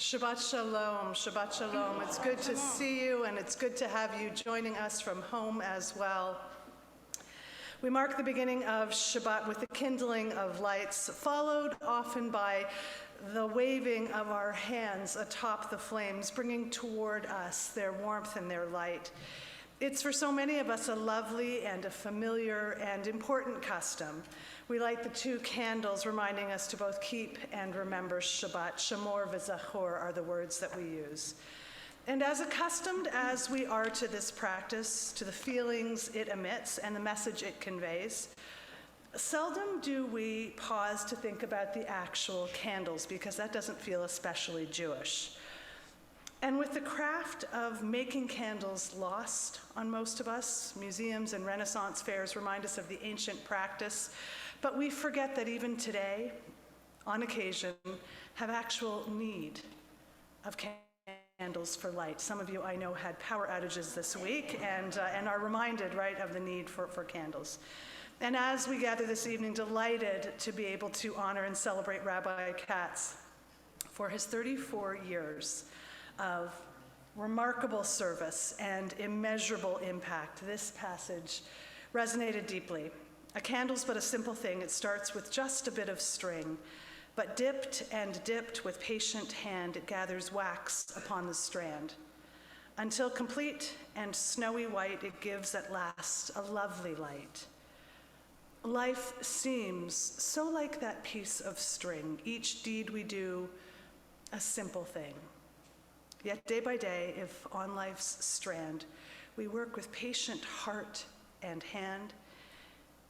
Shabbat Shalom, Shabbat Shalom. It's good to see you, and it's good to have you joining us from home as well. We mark the beginning of Shabbat with the kindling of lights, followed often by the waving of our hands atop the flames, bringing toward us their warmth and their light. It's for so many of us a lovely and a familiar and important custom. We light the two candles, reminding us to both keep and remember Shabbat. Shamor v'zachor are the words that we use. And as accustomed as we are to this practice, to the feelings it emits and the message it conveys, seldom do we pause to think about the actual candles, because that doesn't feel especially Jewish. And with the craft of making candles lost on most of us, museums and Renaissance fairs remind us of the ancient practice, but we forget that even today, on occasion, have actual need of candles for light. Some of you I know had power outages this week and are reminded, right, of the need for candles. And as we gather this evening, delighted to be able to honor and celebrate Rabbi Katz for his 34 years of remarkable service and immeasurable impact. This passage resonated deeply. A candle's but a simple thing. It starts with just a bit of string, but dipped and dipped with patient hand, it gathers wax upon the strand. Until complete and snowy white, it gives at last a lovely light. Life seems so like that piece of string, each deed we do a simple thing. Yet day by day, if on life's strand we work with patient heart and hand,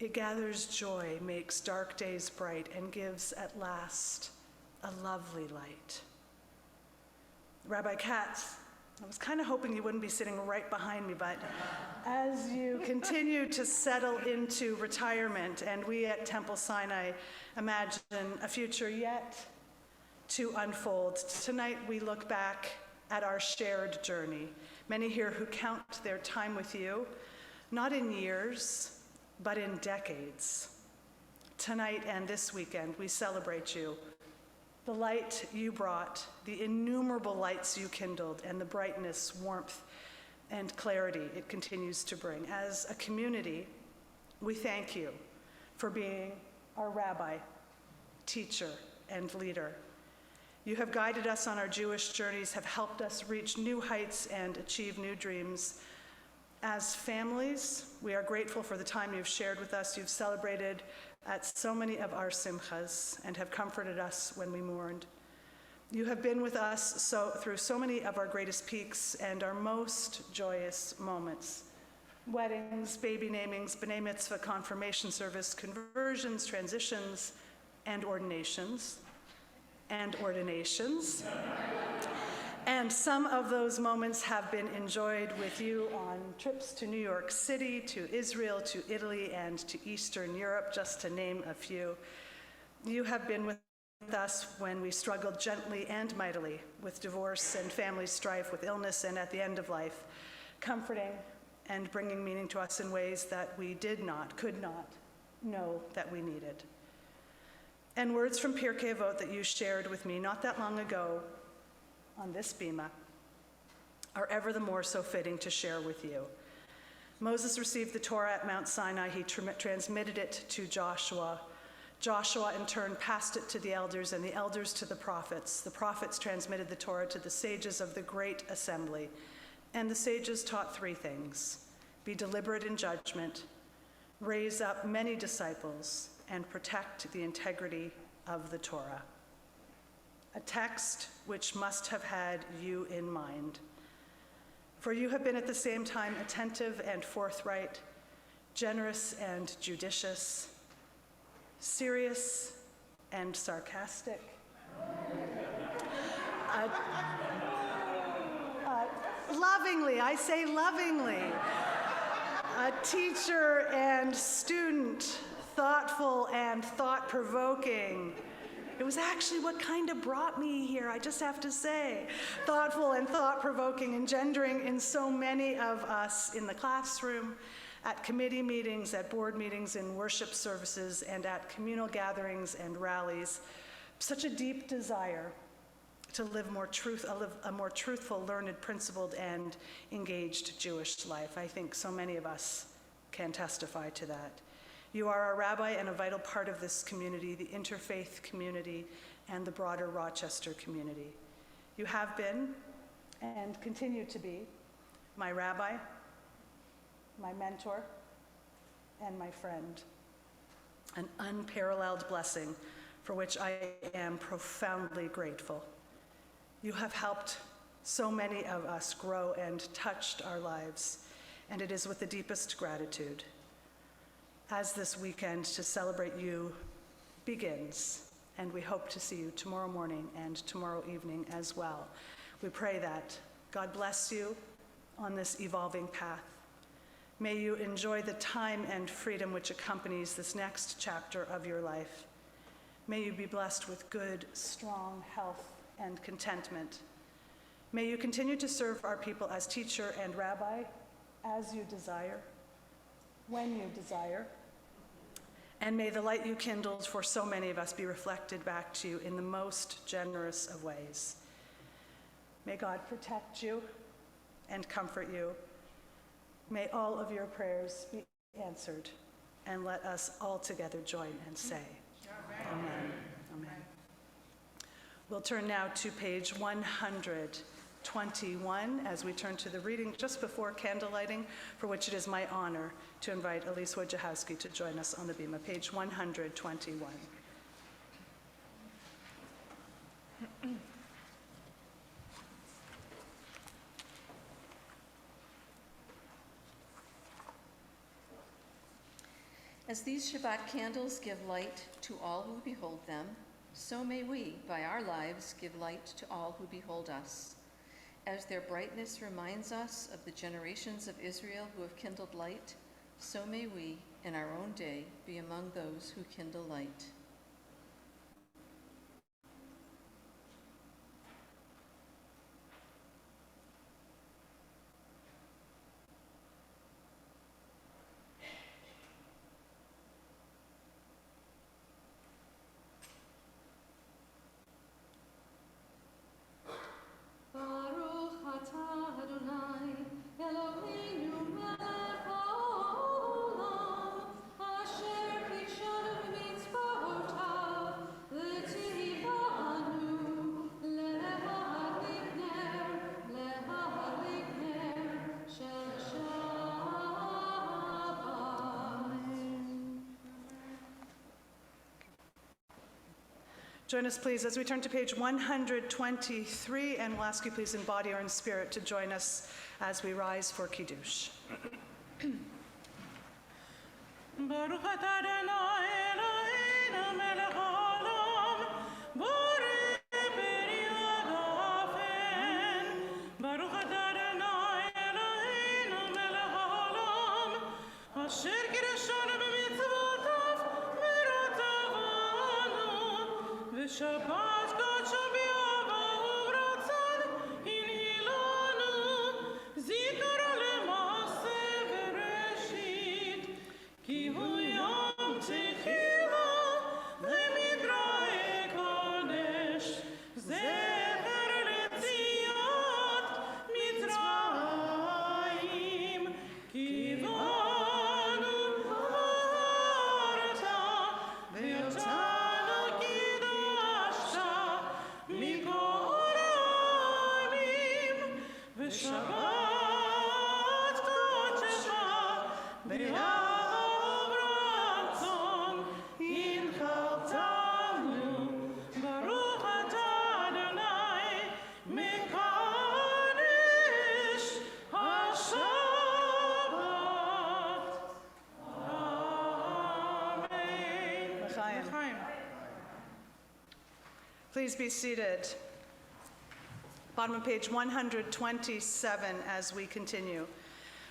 it gathers joy, makes dark days bright, and gives at last a lovely light. Rabbi Katz, I was kind of hoping you wouldn't be sitting right behind me, but as you continue to settle into retirement, and we at Temple Sinai imagine a future yet to unfold, tonight we look back at our shared journey. Many here who count their time with you, not in years, but in decades. Tonight and this weekend, we celebrate you. The light you brought, the innumerable lights you kindled, and the brightness, warmth, and clarity it continues to bring. As a community, we thank you for being our rabbi, teacher, and leader. You have guided us on our Jewish journeys, have helped us reach new heights and achieve new dreams. As families, we are grateful for the time you've shared with us. You've celebrated at so many of our simchas and have comforted us when we mourned. You have been with us through so many of our greatest peaks and our most joyous moments. Weddings, baby namings, b'nai mitzvah, confirmation service, conversions, transitions, and ordinations. And some of those moments have been enjoyed with you on trips to New York City, to Israel, to Italy, and to Eastern Europe, just to name a few. You have been with us when we struggled gently and mightily with divorce and family strife, with illness and at the end of life, comforting and bringing meaning to us in ways that we could not know that we needed. And words from Pirkei Avot that you shared with me not that long ago on this bima are ever the more so fitting to share with you. Moses received the Torah at Mount Sinai. He transmitted it to Joshua. Joshua, in turn, passed it to the elders, and the elders to the prophets. The prophets transmitted the Torah to the sages of the great assembly. And the sages taught three things: be deliberate in judgment, raise up many disciples, and protect the integrity of the Torah. A text which must have had you in mind. For you have been at the same time attentive and forthright, generous and judicious, serious and sarcastic, lovingly, I say lovingly, a teacher and student, thoughtful and thought-provoking. It was actually what kind of brought me here, I just have to say. Thoughtful and thought-provoking, engendering in so many of us in the classroom, at committee meetings, at board meetings, in worship services, and at communal gatherings and rallies, such a deep desire to live a more truthful, learned, principled, and engaged Jewish life. I think so many of us can testify to that. You are our rabbi and a vital part of this community, the interfaith community, and the broader Rochester community. You have been and continue to be my rabbi, my mentor, and my friend. An unparalleled blessing for which I am profoundly grateful. You have helped so many of us grow and touched our lives, and it is with the deepest gratitude as this weekend to celebrate you begins, and we hope to see you tomorrow morning and tomorrow evening as well. We pray that God bless you on this evolving path. May you enjoy the time and freedom which accompanies this next chapter of your life. May you be blessed with good, strong health and contentment. May you continue to serve our people as teacher and rabbi as you desire, when you desire. And may the light you kindled for so many of us be reflected back to you in the most generous of ways. May God protect you and comfort you. May all of your prayers be answered, and let us all together join and say, Amen. Amen. We'll turn now to page 121 as we turn to the reading just before candle lighting, for which it is my honor to invite Elise Wojciechowski to join us on the bema. Page 121. As these Shabbat candles give light to all who behold them, so may we, by our lives, give light to all who behold us. As their brightness reminds us of the generations of Israel who have kindled light, so may we, in our own day, be among those who kindle light. Join us, please, as we turn to page 123, and we'll ask you, please, in body or in spirit, to join us as we rise for Kiddush. Baruch atah Adonai Eloheinu melech haolam, borei period hafen. Baruch atah Adonai Eloheinu melech haolam, asher kirashanu b'mitzvotav v'rotzavanu, v'shabbat kodsho b'yava u'ratzon hinhilanu, zikra lema'aseh v'reshit. Ki hu yom techiva lemidrae kodesh, zecher letziat Mitzrayim. Ki banu ha'arta ve'otanu kidashta mikol ha'olim, v'shabbat kodshecha be'av ratzon inchaltanu. Baruch atah Adonai mekadesh haShabbat. Amen. L'chaim. Please be seated. Bottom of page 127 as we continue.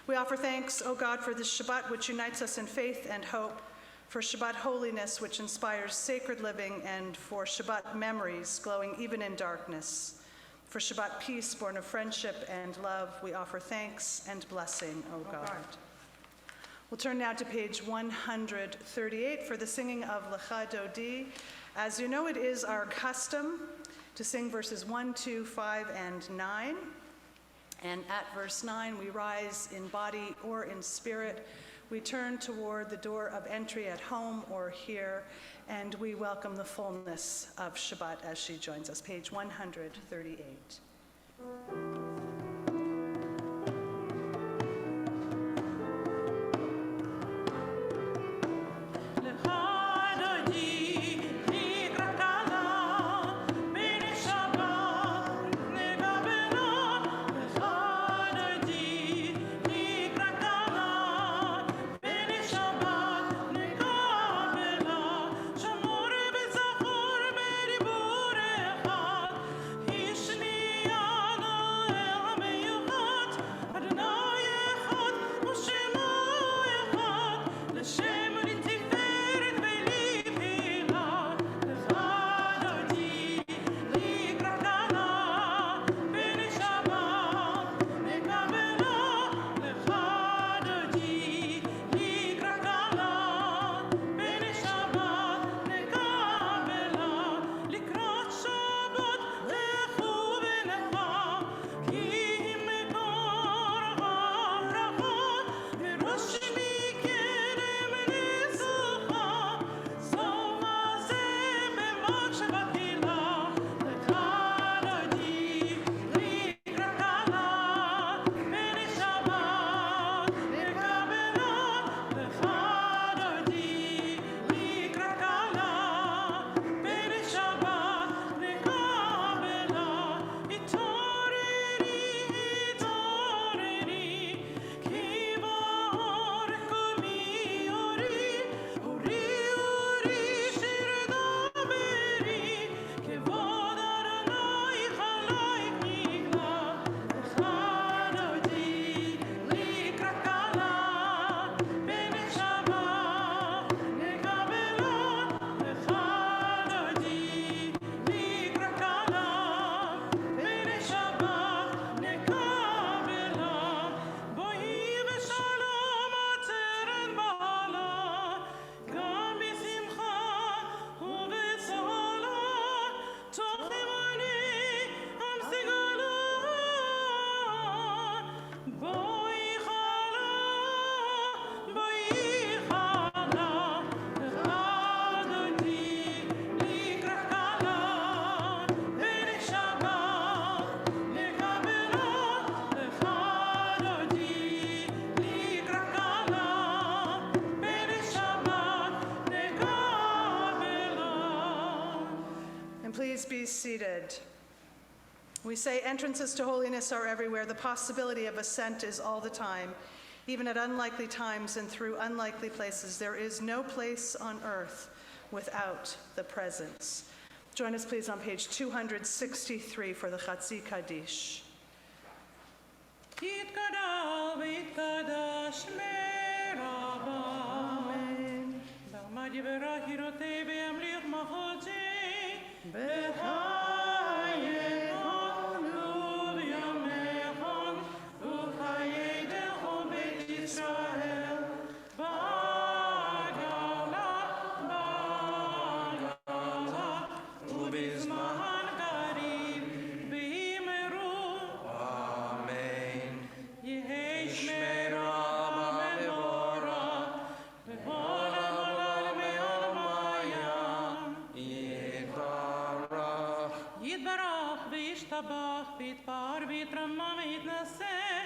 We offer thanks, O God, for this Shabbat which unites us in faith and hope, for Shabbat holiness which inspires sacred living, and for Shabbat memories glowing even in darkness. For Shabbat peace born of friendship and love, we offer thanks and blessing, O God. We'll turn now to page 138 for the singing of Lecha Dodi. As you know, it is our custom to sing verses 1, 2, 5, and 9. And at verse 9, we rise in body or in spirit. We turn toward the door of entry at home or here, and we welcome the fullness of Shabbat as she joins us. Page 138. Please be seated. We say entrances to holiness are everywhere. The possibility of ascent is all the time. Even at unlikely times and through unlikely places, there is no place on earth without the presence. Join us please on page 263 for the Chatzi Kaddish. יתגדל ויתקדש מרבה. בעמד יברך ירותי וימליך מחוזי. בחייכם ובימיכם וחיי דרכו בית ישראל. בעגלה ובזמן קריב בהימרו. Amen. יהי שמרה מבורך בכל הגולה מעלמיים. יתברך וישתבח ויתפאר ויתרומם ויתנשא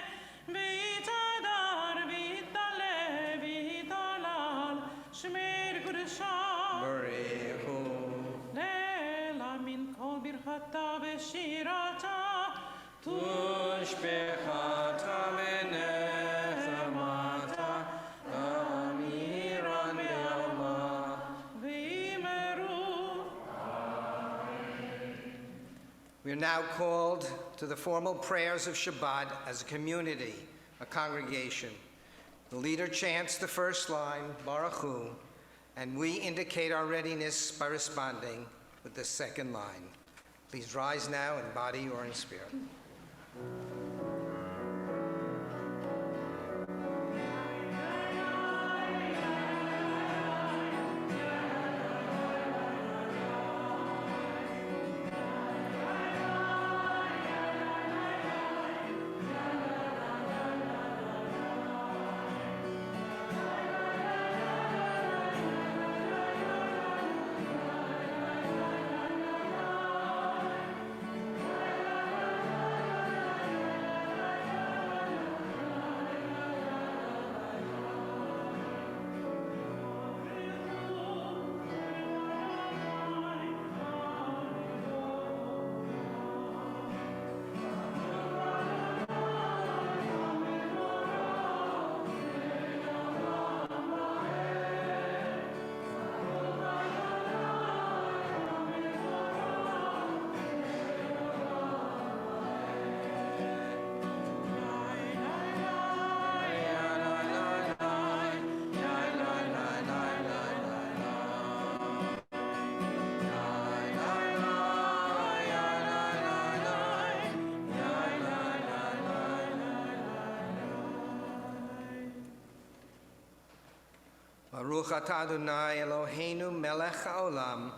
ויתהדר ויתעלה ויתהלל שמר קדושה Barichu. לעילא מן כל ברכתה ושירתה Tushbechata v'nechemata amiran be'alma. ויאמרו. We are now called to the formal prayers of Shabbat as a community, a congregation. The leader chants the first line, Baruch Hu, and we indicate our readiness by responding with the second line. Please rise now in body or in spirit. Baruch atah Adonai Eloheinu melech haolam,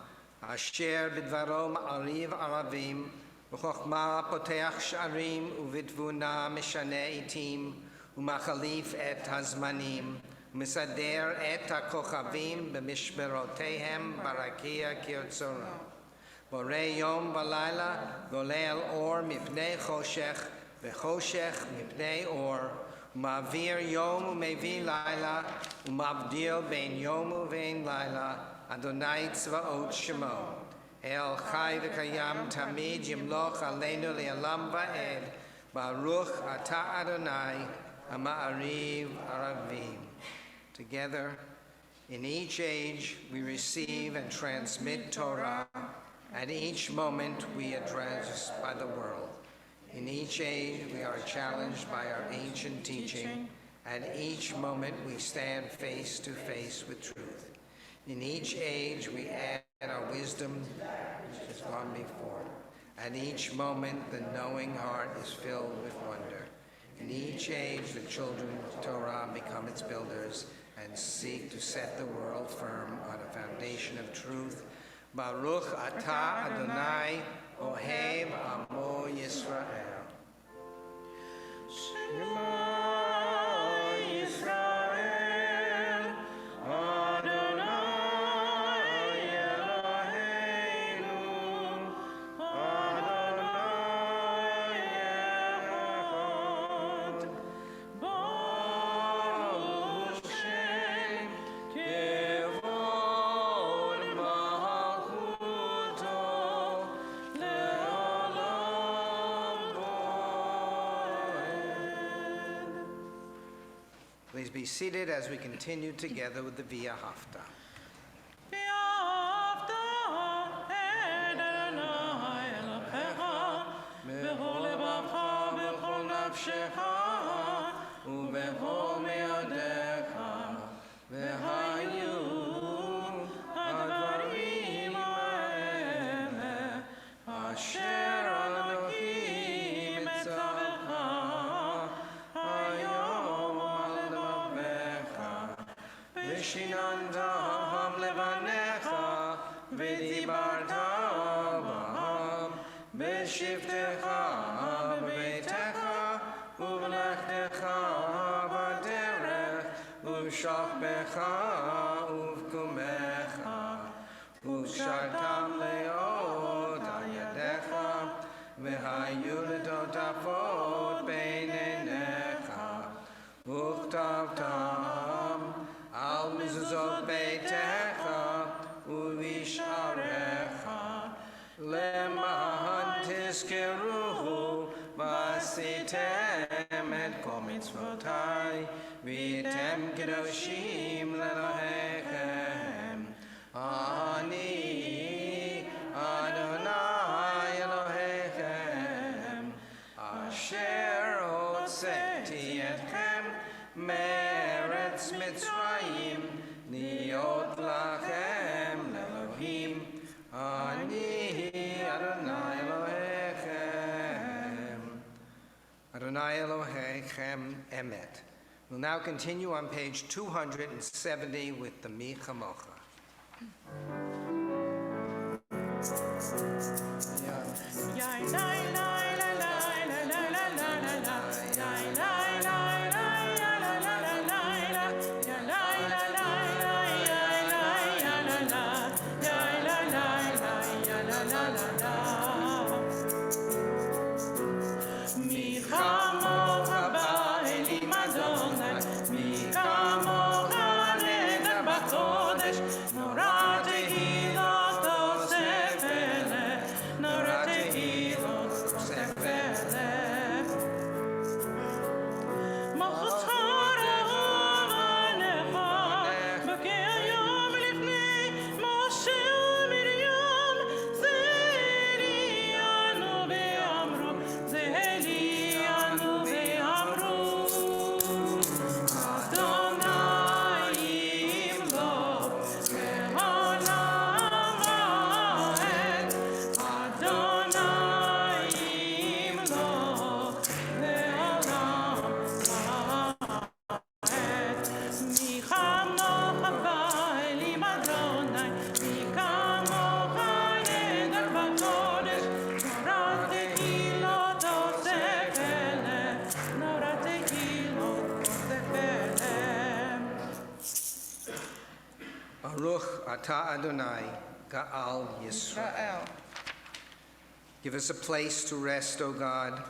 asher bidvaro ma'ariv aravim, v'chokhmah poteach sha'arim, u'vitvuna mishaneh itim, u'machalif et hazmanim, u'misader et hakochavim b'mishmerotehem barakia kirtzoro. Borei yom v'layla, golel or mipnei choshech, v'choshech mipnei or, u'ma'avir yom u'mevi layla, u'ma'avdil bein yom u'vein layla, Adonai tzvaot shemo. El chai v'kayam tamid yimloch aleinu le'alam va'ed, Baruch atah Adonai, ha'ma'ariv aravim. Together, in each age, we receive and transmit Torah. At each moment, we are addressed by the world. In each age, we are challenged by our ancient teaching. At each moment, we stand face to face with truth. In each age, we add our wisdom, which has gone before. At each moment, the knowing heart is filled with wonder. In each age, the children of Torah become its builders and seek to set the world firm on a foundation of truth. Baruch atah Adonai, Ohev Amo Yisrael. Shema Yisrael, Adonai Eloheinu, Adonai Echad, Baruch Shem Kevod Malchuto Le'olam Bo'ed. Please be seated as we continue together with the Via Hafta. ואהבת את אדוני אלוהיך בכל לבבך ובכל נפשך ובכל מאודיך, והיו הדברים האלה אשר אלוהים מצווך היום על לבביך, ושיננתם לבניך ודיברת בהם בשבתך בביתך ובלכתך בדרך ובשוכבך ובקומך, ושרתם לאות על ידיך, והיו לטוטפות בין עיניך, וכתבתם על מזוזות ביתך ובשעריך, למען תזכרו ועשיתם את כל מצוותיי, והייתם קדושים לאלוהיכם. אני אדוני אלוהיכם, אשר הוצאתי אתכם מארץ מצרים, להיות לכם לאלוהים. אני אדוני אלוהיכם. Adonai Elohechem Emet. We'll now continue on page 270 with the Mi Chamocha. Ata Adonai, Ga'al Yisrael. Give us a place to rest, O God.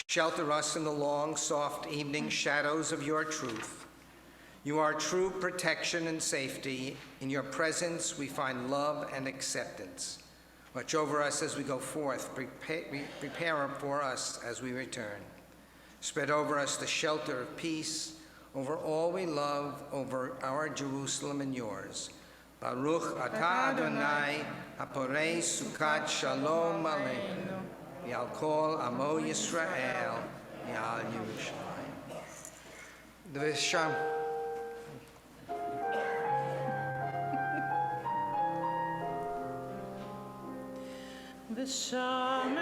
Shelter us in the long, soft evening shadows of your truth. You are true protection and safety. In your presence we find love and acceptance. Watch over us as we go forth. Prepare for us as we return. Spread over us the shelter of peace, over all we love, over our Jerusalem and yours. Baruch atah Adonai, haporei sukat shalom aleinu, v'al kol amo Yisrael, v'al Yerushalayim. The Visham. ושמרו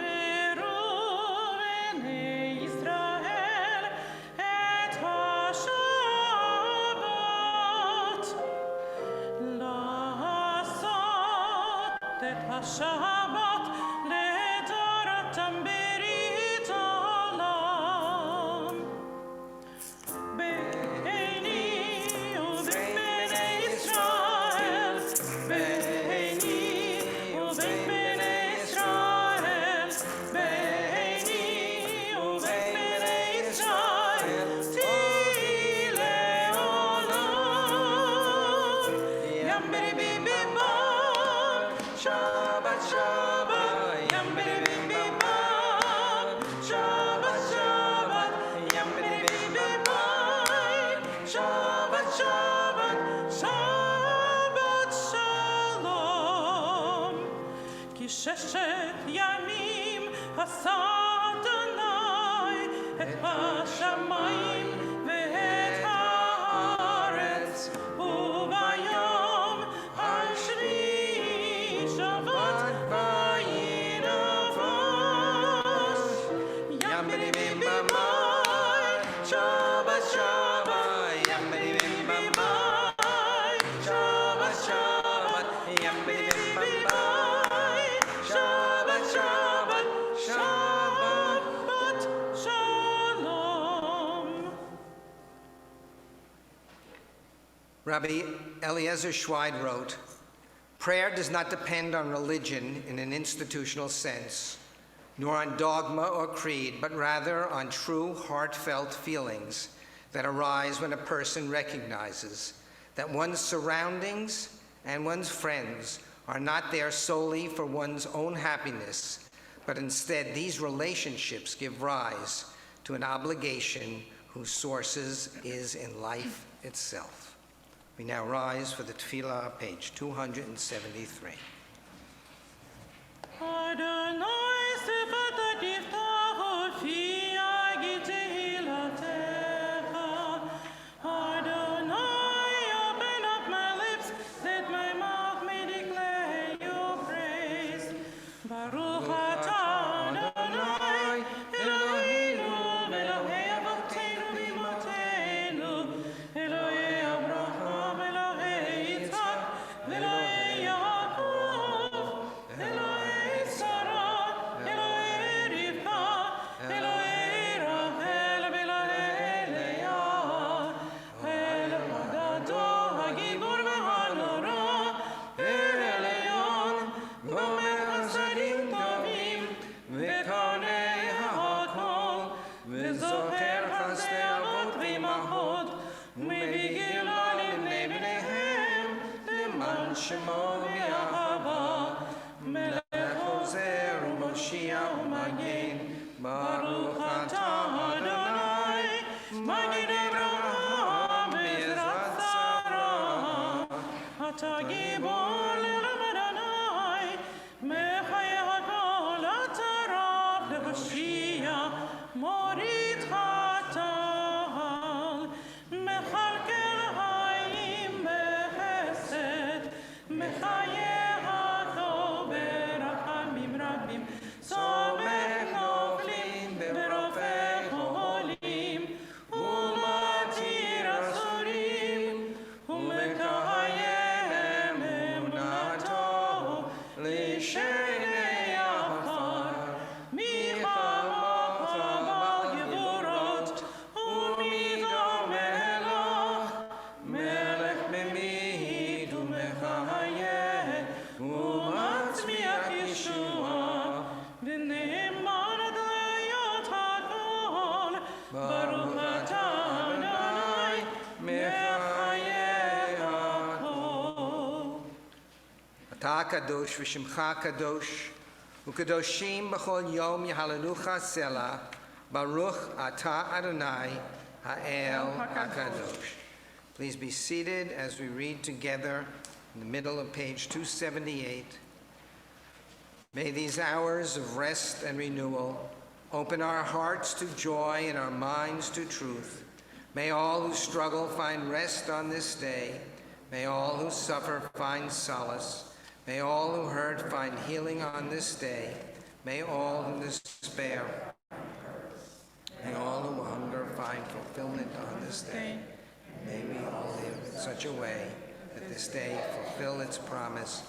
בני ישראל את השבת, לעשות את השבת לדורתם ברית עולם. ביני ובין בני ישראל, ביני ובין בני ישראל, ביני ובין בני ישראל, תהי לעולם. ים בריבים ביבם, שבת שבת, ים בריבים ביבם, שבת שבת, ים בריבים ביבם, שבת שבת, שבת שלום. כי ששת ימים עשה אדוני את השמיים ואת הארץ, וביום השביעי שבת וינפש. ים בריבים במים, שבת שבת, ים בריבים במים, שבת שבת, ים בריבים במים, שבת שבת, שבת שלום. Rabbi Eliezer Schweid wrote, "Prayer does not depend on religion in an institutional sense, nor on dogma or creed, but rather on true heartfelt feelings that arise when a person recognizes that one's surroundings and one's friends are not there solely for one's own happiness, but instead these relationships give rise to an obligation whose sources is in life itself." We now rise for the tefillah, page 273. Adonai sefata tiftachu fi agi tehillatcha. Adonai, open up my lips, let my mouth may declare your praise. Baruch atah Adonai, Eloheinu, Elohei avotenu v'imotenu, Elohei Abraham, Elohei Yitzhak, Elohei Yaakov, Elohei Sarah, Elohei Rivka, Elohei Rachel, Elohei Leah, El Gadol, Hagibor v'hanora, El Elyon, Gomer chasadim tovim, v'konei ha'akol, v'zocher chasdei avot v'imachot, מביא גאולה לבני בניהם, למען שמו ואהבה. מלך עוזר ומושיע ומגן, ברוך אתה אדוני, מגן אברהם בעזרת שרה. אתה גיבור לעם אדוני, מחיה הכל אתה רב להושיע, מוריד חטל. מכלכל חיים בחסד, מחיה הכל ברחמים רבים, סומך נופלים ברופא חולים, ומתיר אסורים, ומקיים אמונתו לשני עפר. מי כמוך בעל גבורות, ומי דומה לך, מלך ממית ומכהן. אתה הקדוש ושמך הקדוש, וקדושים בכל יום יהללוך סלע, ברוך אתה אדוני האל הקדוש. Please be seated as we read together in the middle of page 278. May these hours of rest and renewal open our hearts to joy and our minds to truth. May all who struggle find rest on this day. May all who suffer find solace. May all who hurt find healing on this day. May all who despair, may all who hunger find fulfillment on this day. May we all live in such a way that this day fulfill its promise.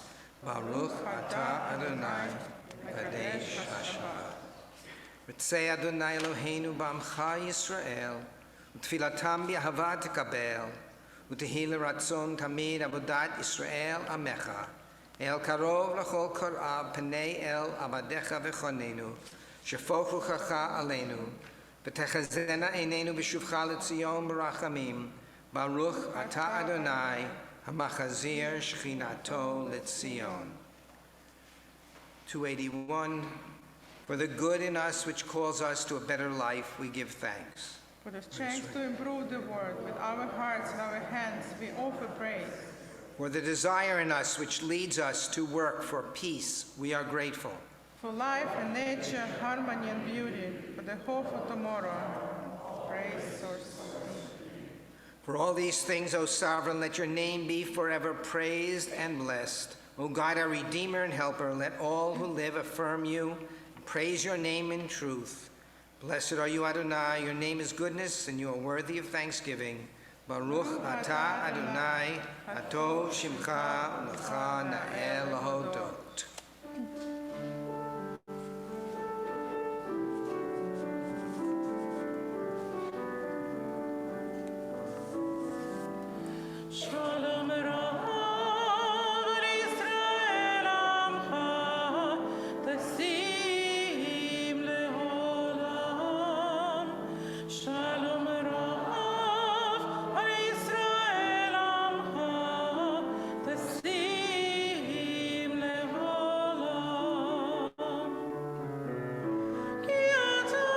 Baruch atah Adonai, Kadesh Hashabbat. Ritzei Adonai Eloheinu b'amcha Yisrael, u'tfilatam b'ahava tekabel, u'tehi l'ratzon tamid avodat Yisrael amecha, el karov l'chol korav p'nei el avadecha v'chonenu, shefoch ruchacha aleinu, v'techazena einenu b'shuvcha l'tzion b'rachamim, Baruch atah Adonai, hamachazir shchinato l'tzion. 281. For the good in us which calls us to a better life, we give thanks. For the strength to improve the world with our hearts and our hands, we offer praise. For the desire in us which leads us to work for peace, we are grateful. For life and nature, harmony and beauty, for the hope of tomorrow, praise source. For all these things, O Sovereign, let your name be forever praised and blessed. O God, our Redeemer and Helper, let all who live affirm you and praise your name in truth. Blessed are you, Adonai. Your name is goodness, and you are worthy of thanksgiving. Baruch atah Adonai, atov shimcha u'lecha na'el lahodot. Shalom Rav Yisrael Amcha Tasim Leolam. Shalom Rav Yisrael Amcha Tasim Leolam. Ki ata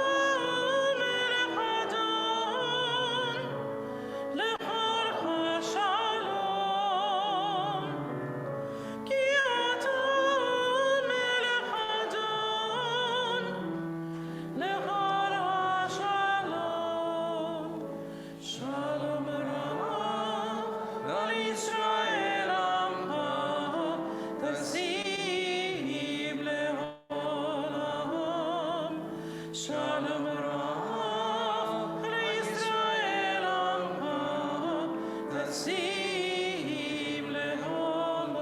melech Adon Lecha Shalom, ki ata melech Adon, lechol Shalom. Shalom Rav al Yisrael Amcha, tasim leolam. Shalom Rav al Yisrael Amcha, tasim leolam.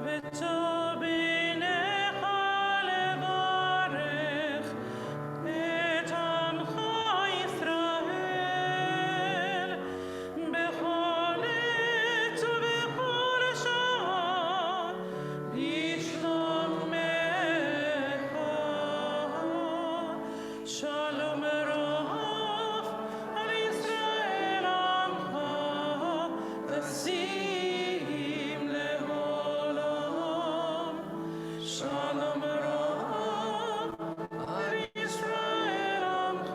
V'tov b'necha levarech et amcha Yisrael b'chol עת ובכל שעה לשלומך. שלום רב על ישראל עמך, תשים לעולם. שלום רב על ישראל עמך,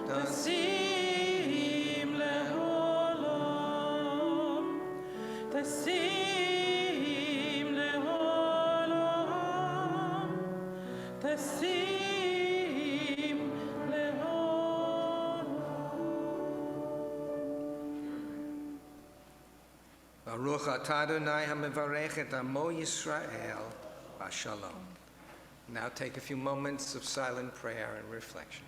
תשים לעולם. תשים לעולם. תשים לעולם. Baruch atah Adonai hamevarech et amo Yisrael b'shalom. Now take a few moments of silent prayer and reflection.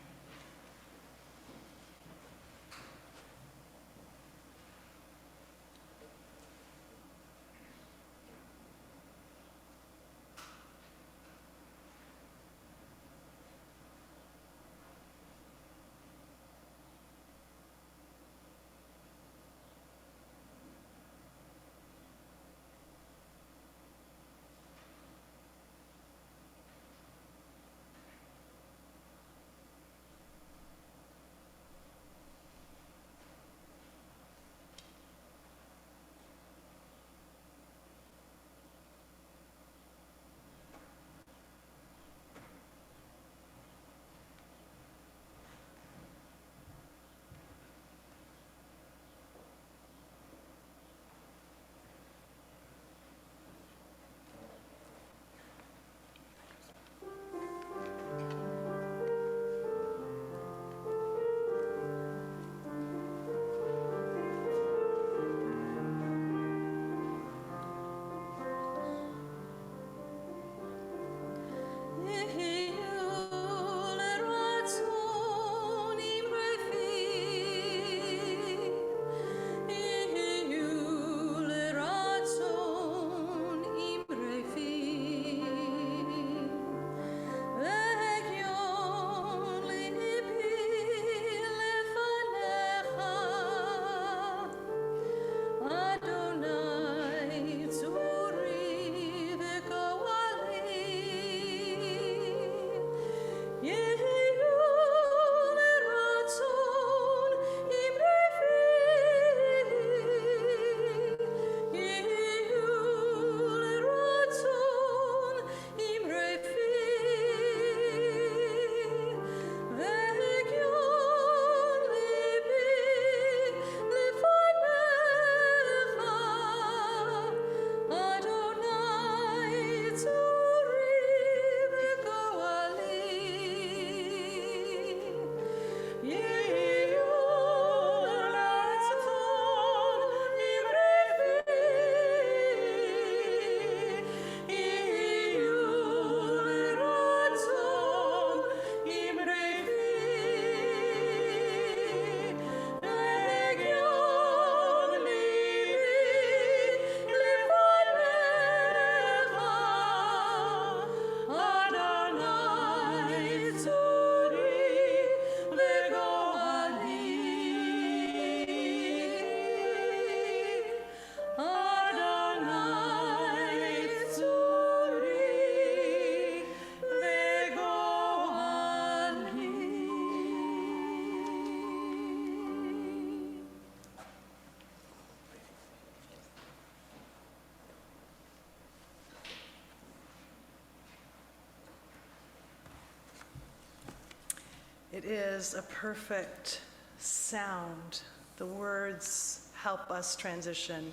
It is a perfect sound. The words help us transition,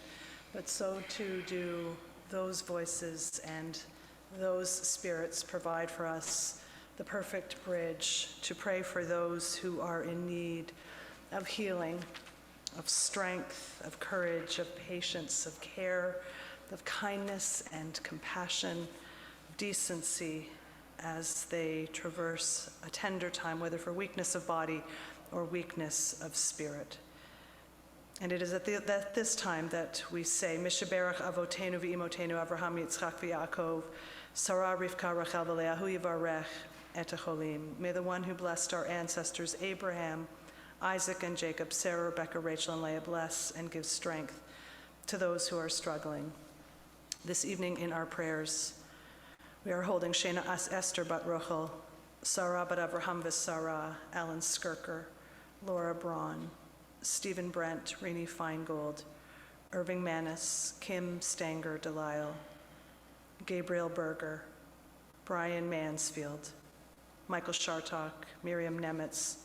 but so too do those voices, and those spirits provide for us the perfect bridge to pray for those who are in need of healing, of strength, of courage, of patience, of care, of kindness and compassion, of decency as they traverse a tender time, whether for weakness of body or weakness of spirit. And it is at this time that we say, Mishaberach Avotenu v'Imotenu Avraham Yitzchak v'Yaakov, Sarah Rivka Rachel v'Leahu Yivarech et Acholim. May the one who blessed our ancestors Abraham, Isaac, and Jacob, Sarah, Rebecca, Rachel, and Leah, bless and give strength to those who are struggling. This evening in our prayers, we are holding Shena Esther Bat Rochel, Sarah Bat Avraham v'Sarah, Alan Skirker, Laura Braun, Stephen Brent, Rini Feingold, Irving Manis, Kim Stanger Delisle, Gabriel Berger, Brian Mansfield, Michael Shartok, Miriam Nemitz,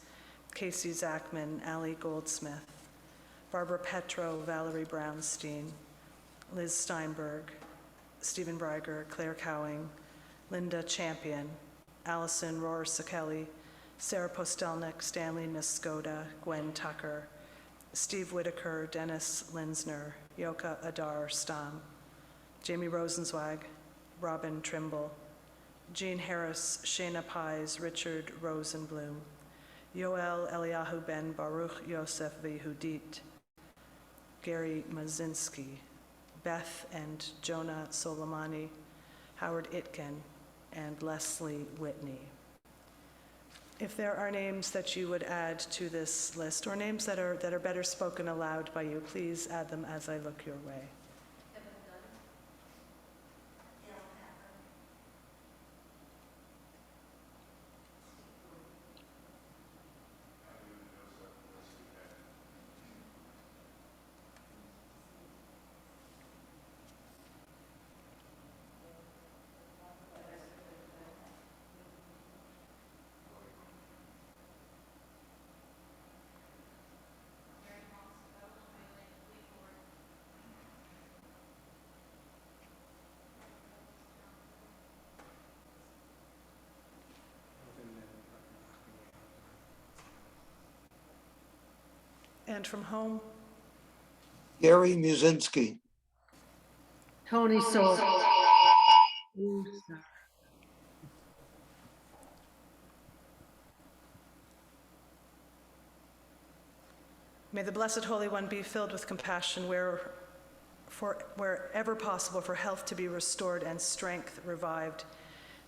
Casey Zachman, Ali Goldsmith, Barbara Petro, Valerie Brownstein, Liz Steinberg, Stephen Breiger, Claire Cowing, Linda Champion, Allison Rohr-Sakeli, Sarah Postelnik, Stanley Niskoda, Gwen Tucker, Steve Whitaker, Dennis Linsner, Yoka Adar Stam, Jamie Rosenzweig, Robin Trimble, Jean Harris, Shayna Pies, Richard Rosenblum, Yoel Eliyahu Ben Baruch Yosef Vehudit, Gary Mazinski, Beth and Jonah Soleimani, Howard Itken, and Leslie Whitney. If there are names that you would add to this list, or names that are better spoken aloud by you, please add them as I look your way. And from home, Gary Musinski. Tony Soul. may the Blessed Holy One be filled with compassion wherever possible for health to be restored and strength revived.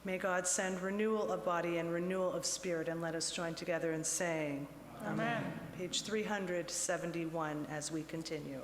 May God send renewal of body and renewal of spirit, and let us join together in saying, Amen. Page 371 as we continue.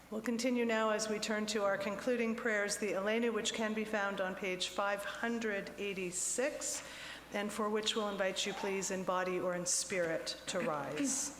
We'll continue now as we turn to our concluding prayers, the Elena, which can be found on page 586, and for which we'll invite you, please, in body or in spirit, to rise.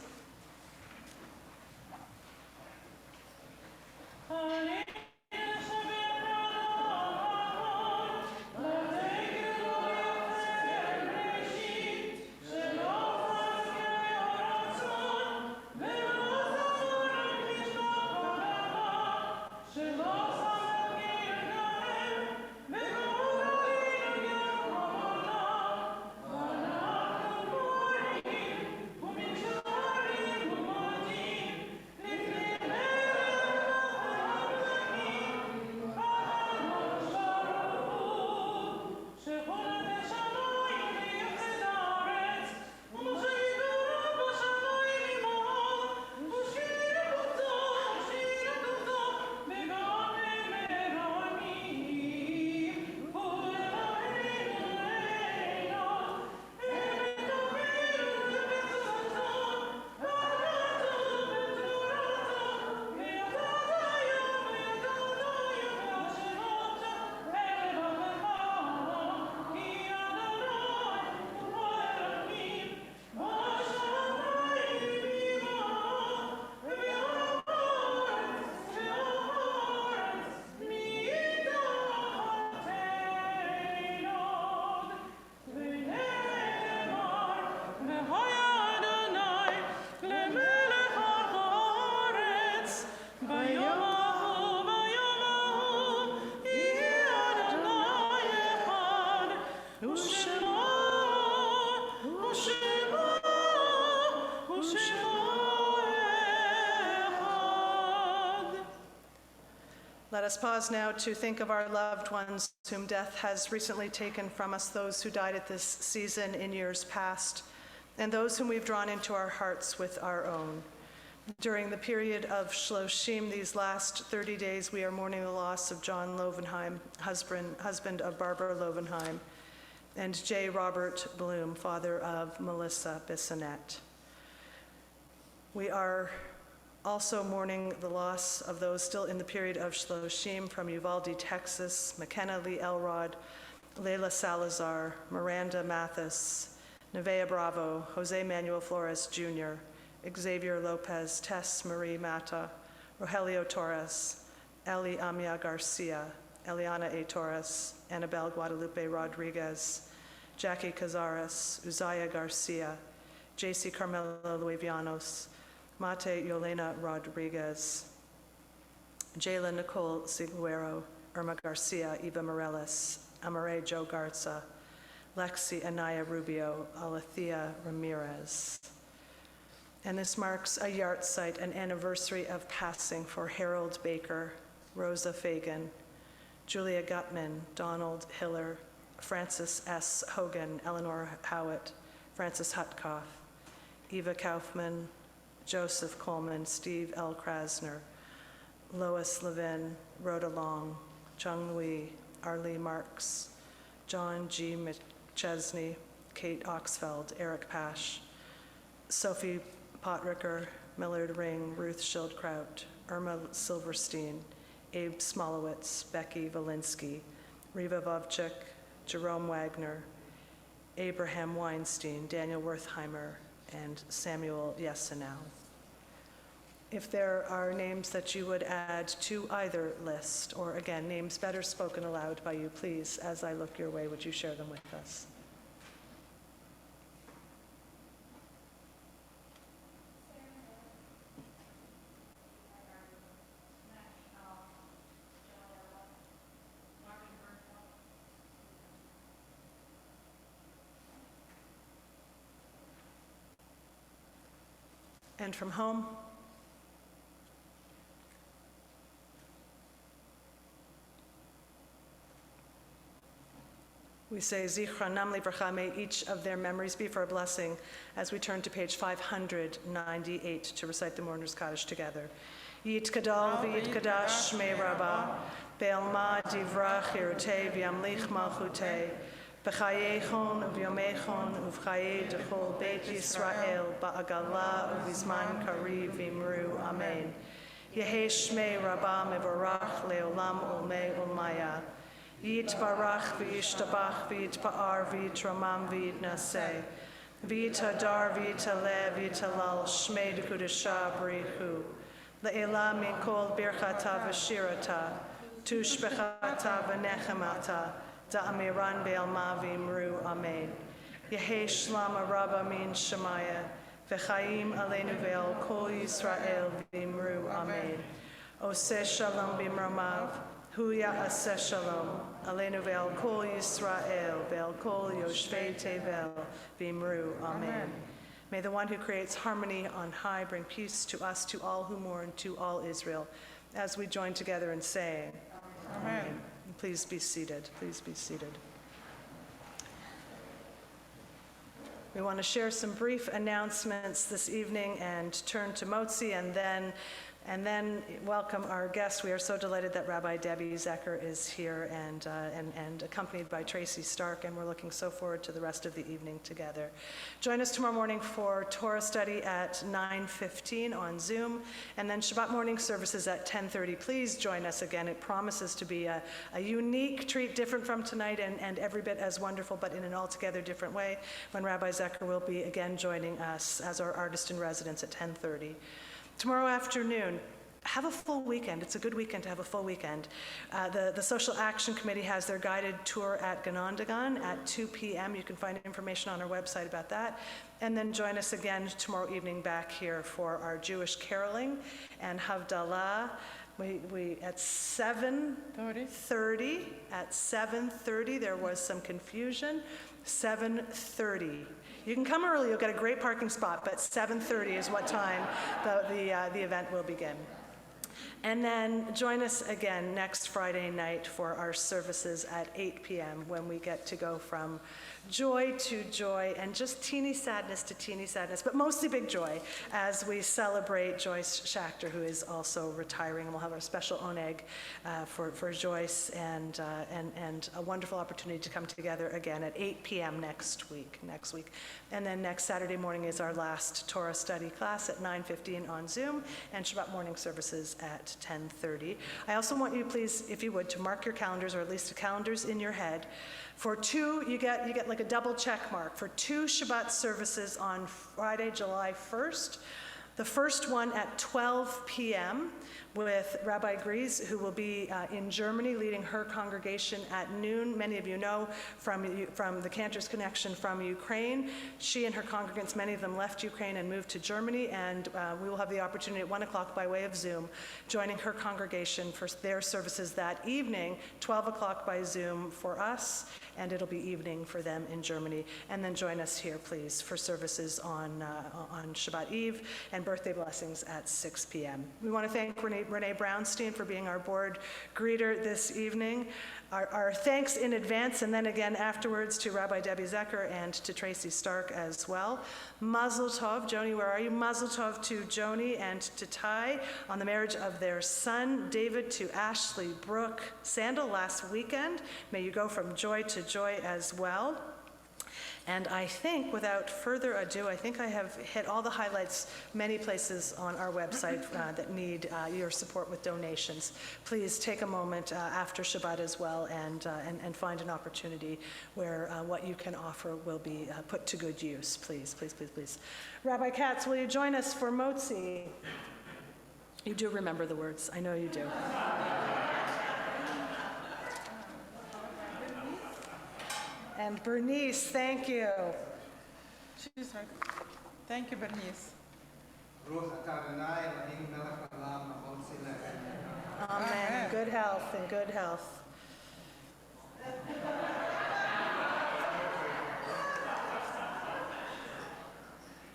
Let us pause now to think of our loved ones whom death has recently taken from us, those who died at this season in years past, and those whom we've drawn into our hearts with our own. During the period of Shloshim, these last 30 days, we are mourning the loss of John Lovenheim, husband of Barbara Lovenheim, and J. Robert Bloom, father of Melissa Bissonette. We are also mourning the loss of those still in the period of Shloshim from Uvalde, Texas, McKenna Lee Elrod, Leila Salazar, Miranda Mathis, Nevea Bravo, Jose Manuel Flores Jr., Xavier Lopez, Tess Marie Mata, Rogelio Torres, Eli Amia Garcia, Eliana A. Torres, Annabelle Guadalupe Rodriguez, Jackie Cazares, Uzziah Garcia, J.C. Carmelo Luevianos, Mate Yolena Rodriguez, Jayla Nicole Siguero, Irma Garcia, Eva Morales, Amare Joe Garza, Lexi Anaya Rubio, Alethea Ramirez. And this marks a yahrzeit, an anniversary of passing for Harold Baker, Rosa Fagan, Julia Gutman, Donald Hiller, Francis S. Hogan, Eleanor Howitt, Francis Hutkoff, Eva Kaufman, Joseph Coleman, Steve L. Krasner, Lois Levin, Rhoda Long, Chung Lee, Arlie Marks, John G. McChesney, Kate Oxfeld, Eric Pash, Sophie Potricker, Millard Ring, Ruth Schildkraut, Irma Silverstein, Abe Smolowitz, Becky Valinsky, Riva Vovchik, Jerome Wagner, Abraham Weinstein, Daniel Wertheimer, and Samuel Yesenau. If there are names that you would add to either list, or again, names better spoken aloud by you, please, as I look your way, would you share them with us? And from home? We say, Zichronam Livracha, may each of their memories be for a blessing, as we turn to page 598 to recite the Mourner's Kaddish together. Yit Kadal v'yit Kadash Shmei Rabbah, Be'alma divrach irutei v'yamlich malchutei, B'chayechon u'vyomechon u'v'chayei d'chol Beit Yisrael ba'agala u'vizman kari v'imru. Amen. Yehei Shmei Rabbah mevorach le'olam ulmei ulmaya. Yitbarach v'yishtabach v'yitpa'ar v'yitramam v'yitnaseh. V'yitadar v'yitaleh v'yitalal shmei d'kudashah b'richu. Le'ela min kol birchata v'shirata, tushbechata v'nechemata, da'amiran be'alma v'imru amen. Yehi shlama rabba min shemaya, v'chaim aleinu ve'al kol Yisrael v'imru amen. Oseh shalom b'mramav, huya aseh shalom, aleinu ve'al kol Yisrael, ve'al kol yoshvei tevel v'imru amen. May the one who creates harmony on high bring peace to us, to all who mourn, to all Israel, as we join together in saying, Amen. Please be seated. Please be seated. We want to share some brief announcements this evening and turn to Motzi and then welcome our guest. We are so delighted that Rabbi Debbie Zecher is here and accompanied by Tracy Stark, and we're looking so forward to the rest of the evening together. Join us tomorrow morning for Torah study at 9:15 on Zoom, and then Shabbat morning services at 10:30. Please join us again. It promises to be a unique treat, different from tonight and every bit as wonderful, but in an altogether different way, when Rabbi Zecher will be again joining us as our artist in residence at 10:30. Tomorrow afternoon, have a full weekend. It's a good weekend to have a full weekend. The Social Action Committee has their guided tour at Ganondagan at 2 p.m. You can find information on our website about that. And then join us again tomorrow evening back here for our Jewish caroling and Havdalah. We at 7:30. At 7:30, there was some confusion. 7:30. You can come early, you'll get a great parking spot, but 7:30 is what time the event will begin. And then join us again next Friday night for our services at 8 p.m. when we get to go from joy to joy and just teeny sadness to teeny sadness, but mostly big joy as we celebrate Joyce Schachter, who is also retiring. And we'll have our special oneg for Joyce and a wonderful opportunity to come together again at 8 p.m. next week. And then next Saturday morning is our last Torah study class at 9:15 on Zoom, and Shabbat morning services at 10:30. I also want you, please, if you would, to mark your calendars, or at least the calendars in your head. For two, you get like a double check mark for 2 Shabbat services on Friday, July 1st. The first one at 12 p.m. with Rabbi Gries, who will be in Germany leading her congregation at noon. Many of you know from the Cantor's Connection from Ukraine. She and her congregants, many of them left Ukraine and moved to Germany, and we will have the opportunity at 1 o'clock by way of Zoom, joining her congregation for their services that evening, 12 o'clock by Zoom for us, and it'll be evening for them in Germany. And then join us here, please, for services on Shabbat Eve and birthday blessings at 6 p.m. We want to thank Renee Brownstein for being our board greeter this evening. Our thanks in advance and then again afterwards to Rabbi Debbie Zecher and to Tracy Stark as well. Mazel Tov, Joni, where are you? Mazel Tov to Joni and to Ty on the marriage of their son, David, to Ashley Brooke Sandal last weekend. May you go from joy to joy as well. And I think, without further ado, I think I have hit all the highlights, many places on our website that need your support with donations. Please take a moment after Shabbat as well and find an opportunity where what you can offer will be put to good use. Please, please, please, please. Rabbi Katz, will you join us for Motzi? You do remember the words. I know you do. And Bernice, thank you. She's right. Thank you, Bernice. Amen. Good health and good health.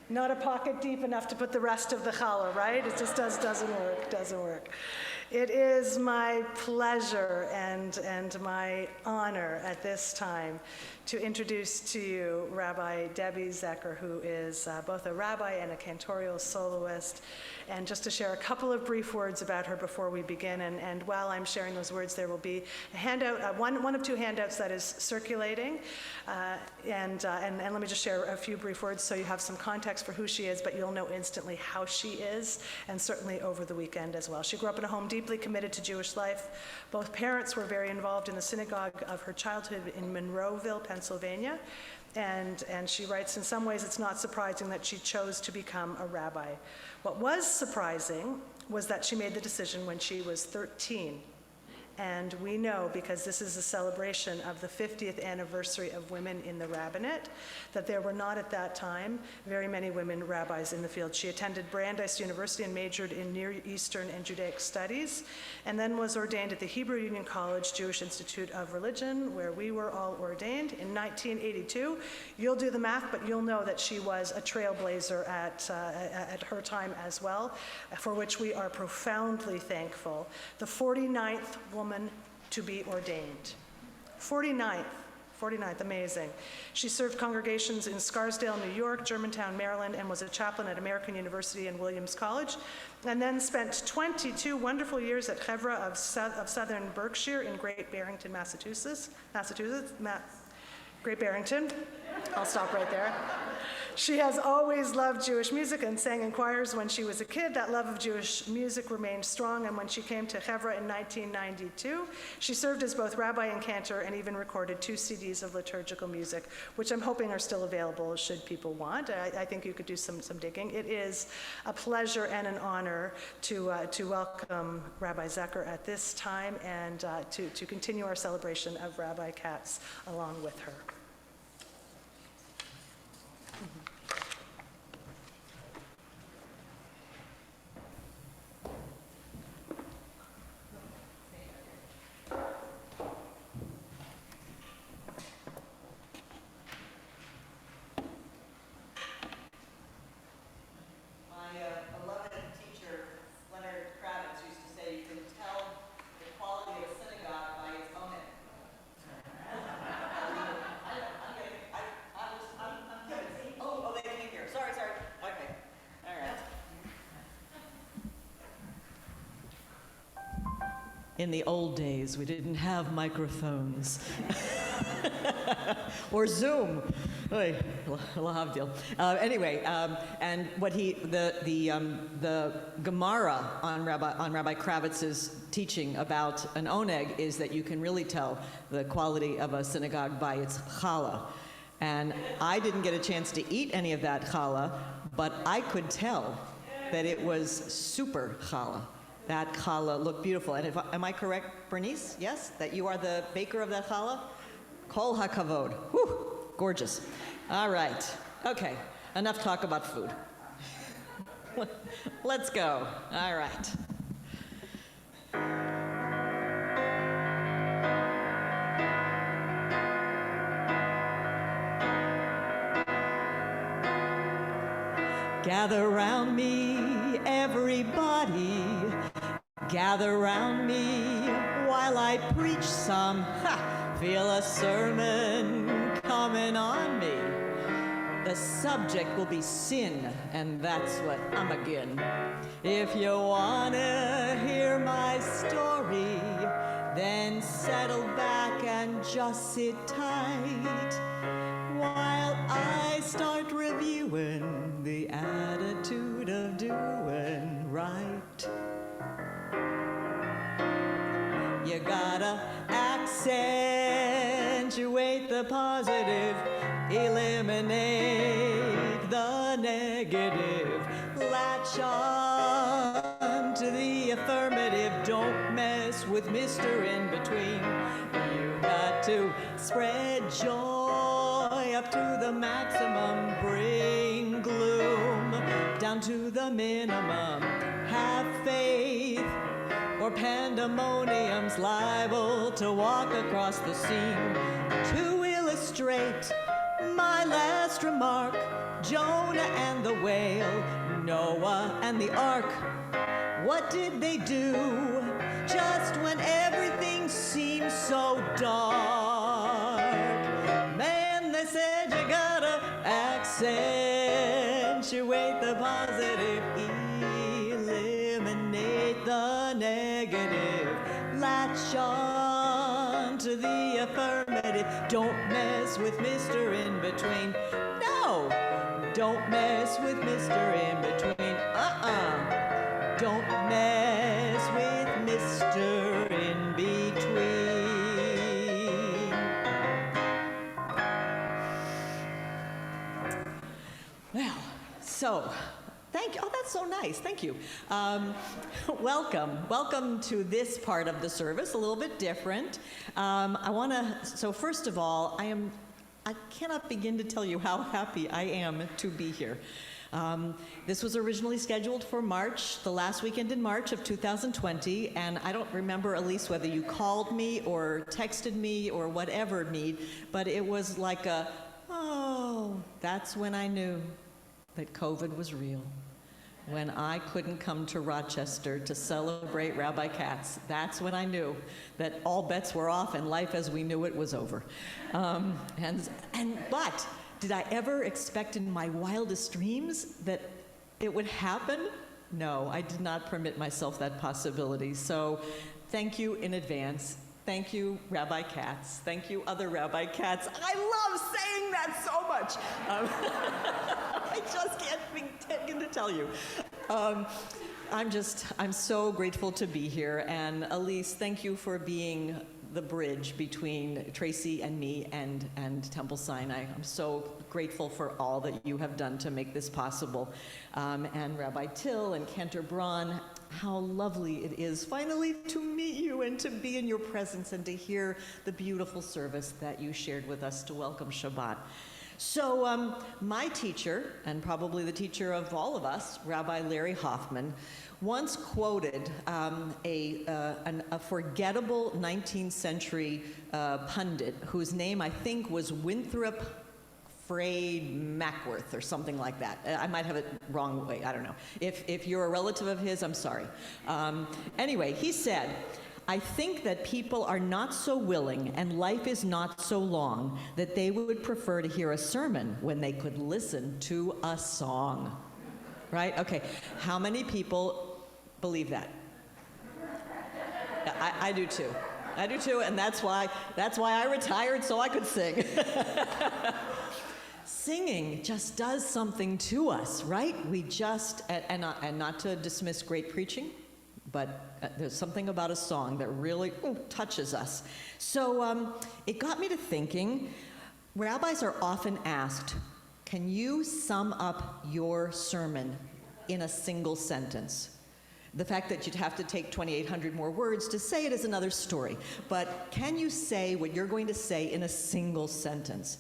Not a pocket deep enough to put the rest of the challah, right? It just doesn't work. It is my pleasure and my honor at this time to introduce to you Rabbi Debbie Zecher, who is both a rabbi and a cantorial soloist, and just to share a couple of brief words about her before we begin. And while I'm sharing those words, there will be a handout, one of 2 handouts that is circulating. And let me just share a few brief words so you have some context for who she is, but you'll know instantly how she is, and certainly over the weekend as well. She grew up in a home deeply committed to Jewish life. Both parents were very involved in the synagogue of her childhood in Monroeville, Pennsylvania. And she writes, in some ways it's not surprising that she chose to become a rabbi. What was surprising was that she made the decision when she was 13. And we know, because this is a celebration of the 50th anniversary of women in the rabbinate, that there were not at that time very many women rabbis in the field. She attended Brandeis University and majored in Near Eastern and Judaic Studies, and then was ordained at the Hebrew Union College Jewish Institute of Religion, where we were all ordained in 1982. You'll do the math, but you'll know that she was a trailblazer at her time as well, for which we are profoundly thankful. The 49th woman to be ordained. 49th, amazing. She served congregations in Scarsdale, New York, Germantown, Maryland, and was a chaplain at American University and Williams College, and then spent 22 wonderful years at Chevra of Southern Berkshire in Great Barrington, Massachusetts. Great Barrington. I'll stop right there. She has always loved Jewish music and sang in choirs when she was a kid. That love of Jewish music remained strong, and when she came to Chevra in 1992, she served as both rabbi and cantor and even recorded 2 CDs of liturgical music, which I'm hoping are still available should people want. I think you could do some digging. It is a pleasure and an honor to welcome Rabbi Zecher at this time and to continue our celebration of Rabbi Katz along with her. In the old days, we didn't have microphones. Or Zoom. Oy, lahavdil. Anyway, and what the Gemara on Rabbi Kravitz's teaching about an oneg is that you can really tell the quality of a synagogue by its challah. And I didn't get a chance to eat any of that challah, but I could tell that it was super challah. That challah looked beautiful. And am I correct, Bernice? Yes? That you are the baker of that challah? Kol hakavod. Whew, gorgeous. All right. Okay, enough talk about food. Let's go. All right. Gather round me, everybody. Gather round me while I preach some. Feel a sermon coming on me. The subject will be sin, and that's what I'm again. If you wanna hear my story, then settle back and just sit tight while I start reviewing the attitude of doing right. You gotta accentuate the positive, eliminate the negative, latch on to the affirmative, don't mess with Mr. In Between. You got to spread joy up to the maximum, bring gloom down to the minimum, have faith, or pandemonium's liable to walk across the scene. To illustrate my last remark, Jonah and the whale, Noah and the ark. What did they do just when everything seemed so dark? Man, they said you gotta accentuate the positive, eliminate the negative, latch on to the affirmative, don't mess with Mr. In Between. No, don't mess with Mr. In Between. Don't mess with Mr. In Between. Well, so, thank you. Oh, that's so nice. Thank you. Welcome to this part of the service, a little bit different. So first of all, I cannot begin to tell you how happy I am to be here. This was originally scheduled for March, the last weekend in March of 2020, and I don't remember, Elise, whether you called me or texted me or whatever, but it was like that's when I knew that COVID was real. When I couldn't come to Rochester to celebrate Rabbi Katz, that's when I knew that all bets were off and life as we knew it was over. But did I ever expect in my wildest dreams that it would happen? No, I did not permit myself that possibility. So thank you in advance. Thank you, Rabbi Katz. Thank you, other Rabbi Katz. I love saying that so much. I just can't begin to tell you. I'm so grateful to be here. And Elise, thank you for being the bridge between Tracy and me and Temple Sinai. I'm so grateful for all that you have done to make this possible. And Rabbi Till and Cantor Braun, how lovely it is finally to meet you and to be in your presence and to hear the beautiful service that you shared with us to welcome Shabbat. So my teacher, and probably the teacher of all of us, Rabbi Larry Hoffman, once quoted a forgettable 19th century pundit whose name I think was Winthrop Frade Mackworth or something like that. I might have it wrong way, I don't know. If you're a relative of his, I'm sorry. Anyway, he said, I think that people are not so willing and life is not so long that they would prefer to hear a sermon when they could listen to a song. Right? Okay. How many people believe that? I do too. I do too, and that's why I retired so I could sing. Singing just does something to us, right? We just, and not to dismiss great preaching, but there's something about a song that really touches us. So it got me to thinking, rabbis are often asked, can you sum up your sermon in a single sentence? The fact that you'd have to take 2,800 more words to say it is another story. But can you say what you're going to say in a single sentence?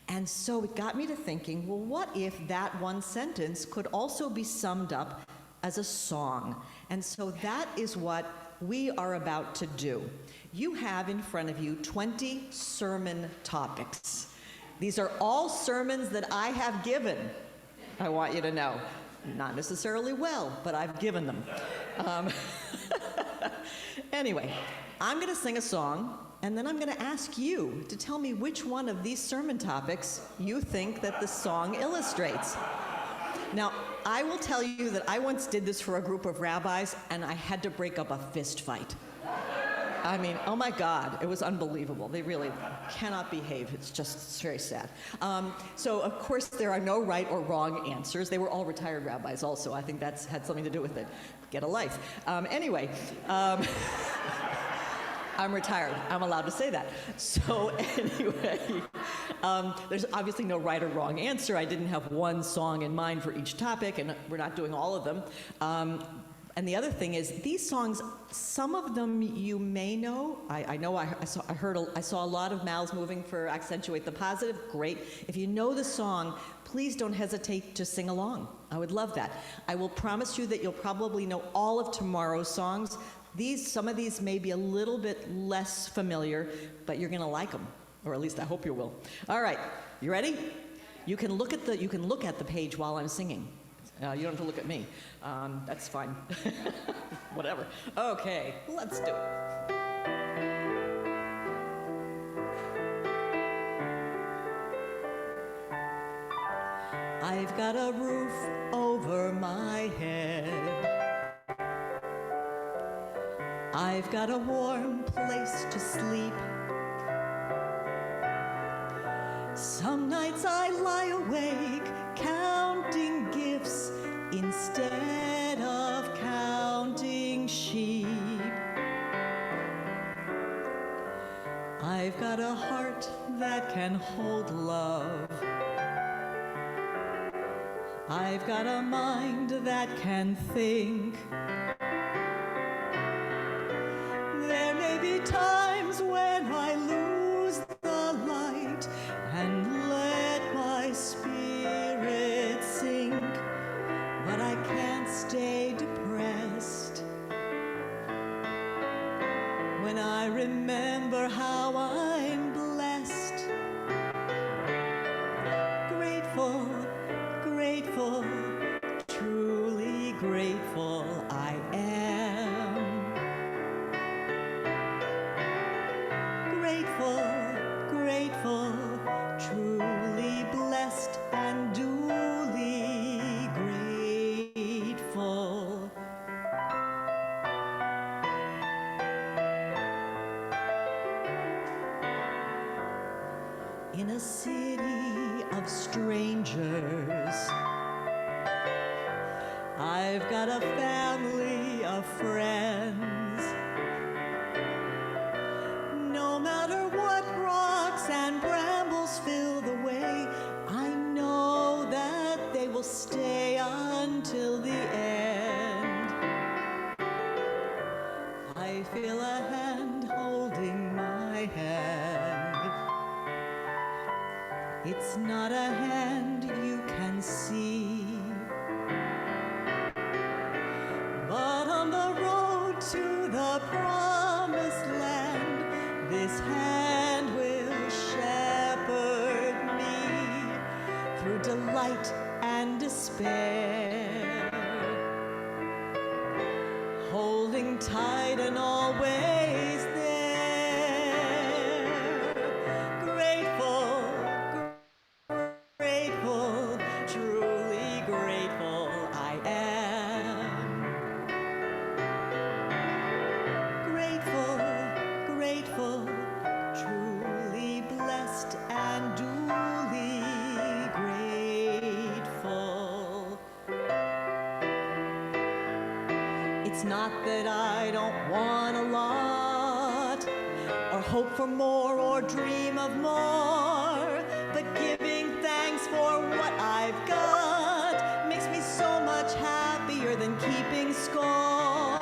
And so it got me to thinking, well, what if that one sentence could also be summed up as a song? And so that is what we are about to do. You have in front of you 20 sermon topics. These are all sermons that I have given, I want you to know. Not necessarily well, but I've given them. Anyway, I'm going to sing a song, and then I'm going to ask you to tell me which one of these sermon topics you think that the song illustrates. Now, I will tell you that I once did this for a group of rabbis, and I had to break up a fist fight. I mean, oh my God, it was unbelievable. They really cannot behave. It's very sad. So, of course, there are no right or wrong answers. They were all retired rabbis also. I think that's had something to do with it. Get a life. Anyway, I'm retired. I'm allowed to say that. So anyway, there's obviously no right or wrong answer. I didn't have one song in mind for each topic, and we're not doing all of them. And the other thing is, these songs, some of them you may know. I saw a lot of mouths moving for Accentuate the Positive. Great. If you know the song, please don't hesitate to sing along. I would love that. I will promise you that you'll probably know all of tomorrow's songs. Some of these may be a little bit less familiar, but you're going to like them, or at least I hope you will. All right, you ready? You can look at the page while I'm singing. You don't have to look at me. That's fine. Whatever. Okay, let's do it. I've got a roof over my head. I've got a warm place to sleep. Some nights I lie awake counting gifts instead of counting sheep. I've got a heart that can hold love. I've got a mind that can think. There may be times when I lose the light and let my spirit sink, but I can't stay depressed when I remember how I'm blessed. Grateful, grateful, truly grateful I am. Grateful, grateful, truly blessed and duly grateful. In a city of strangers, I've got a family of friends. No matter what rocks and brambles fill the way, I know that they will stay until the end. I feel a hand holding my hand. It's not a hand you can see, but on the road to the promised land, this hand will shepherd me through delight and despair, holding tight and always there. Grateful, grateful, truly grateful I am. Grateful, grateful, truly blessed and duly grateful. It's not that I don't want a lot, or hope for more, or dream of more, but giving thanks for what I've got makes me so much happier than keeping score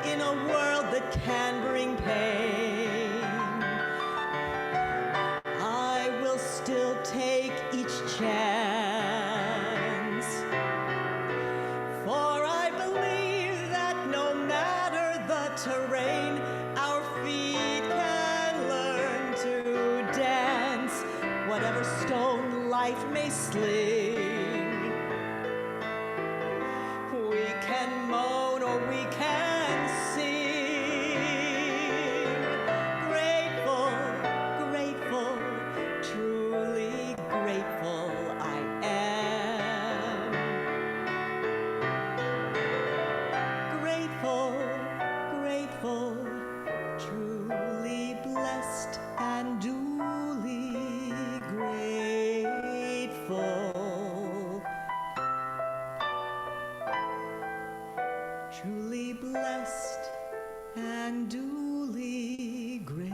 in a world that can bring pain. I will still take each chance, for I believe that no matter the terrain, our feet can learn to dance, whatever stone life may sling. We can moan or we can sing. Grateful, grateful, truly grateful I am. Grateful, grateful, truly blessed and duly grateful. Truly blessed and duly grateful.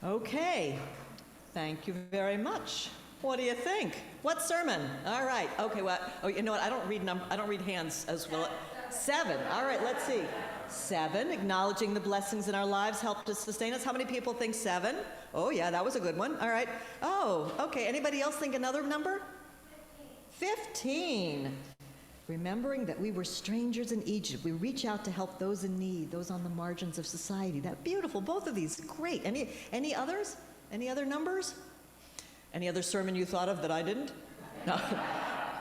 Okay, thank you very much. What do you think? What sermon? All right. Okay. Well, oh, you know what? I don't read hands as well. 7. All right. Let's see. 7. Acknowledging the blessings in our lives help to sustain us. How many people think 7? Oh yeah, that was a good one. All right. Oh, okay. Anybody else think another number? 15. Remembering that we were strangers in Egypt. We reach out to help those in need, those on the margins of society. That beautiful. Both of these, great. Any others? Any other numbers? Any other sermon you thought of that I didn't? No,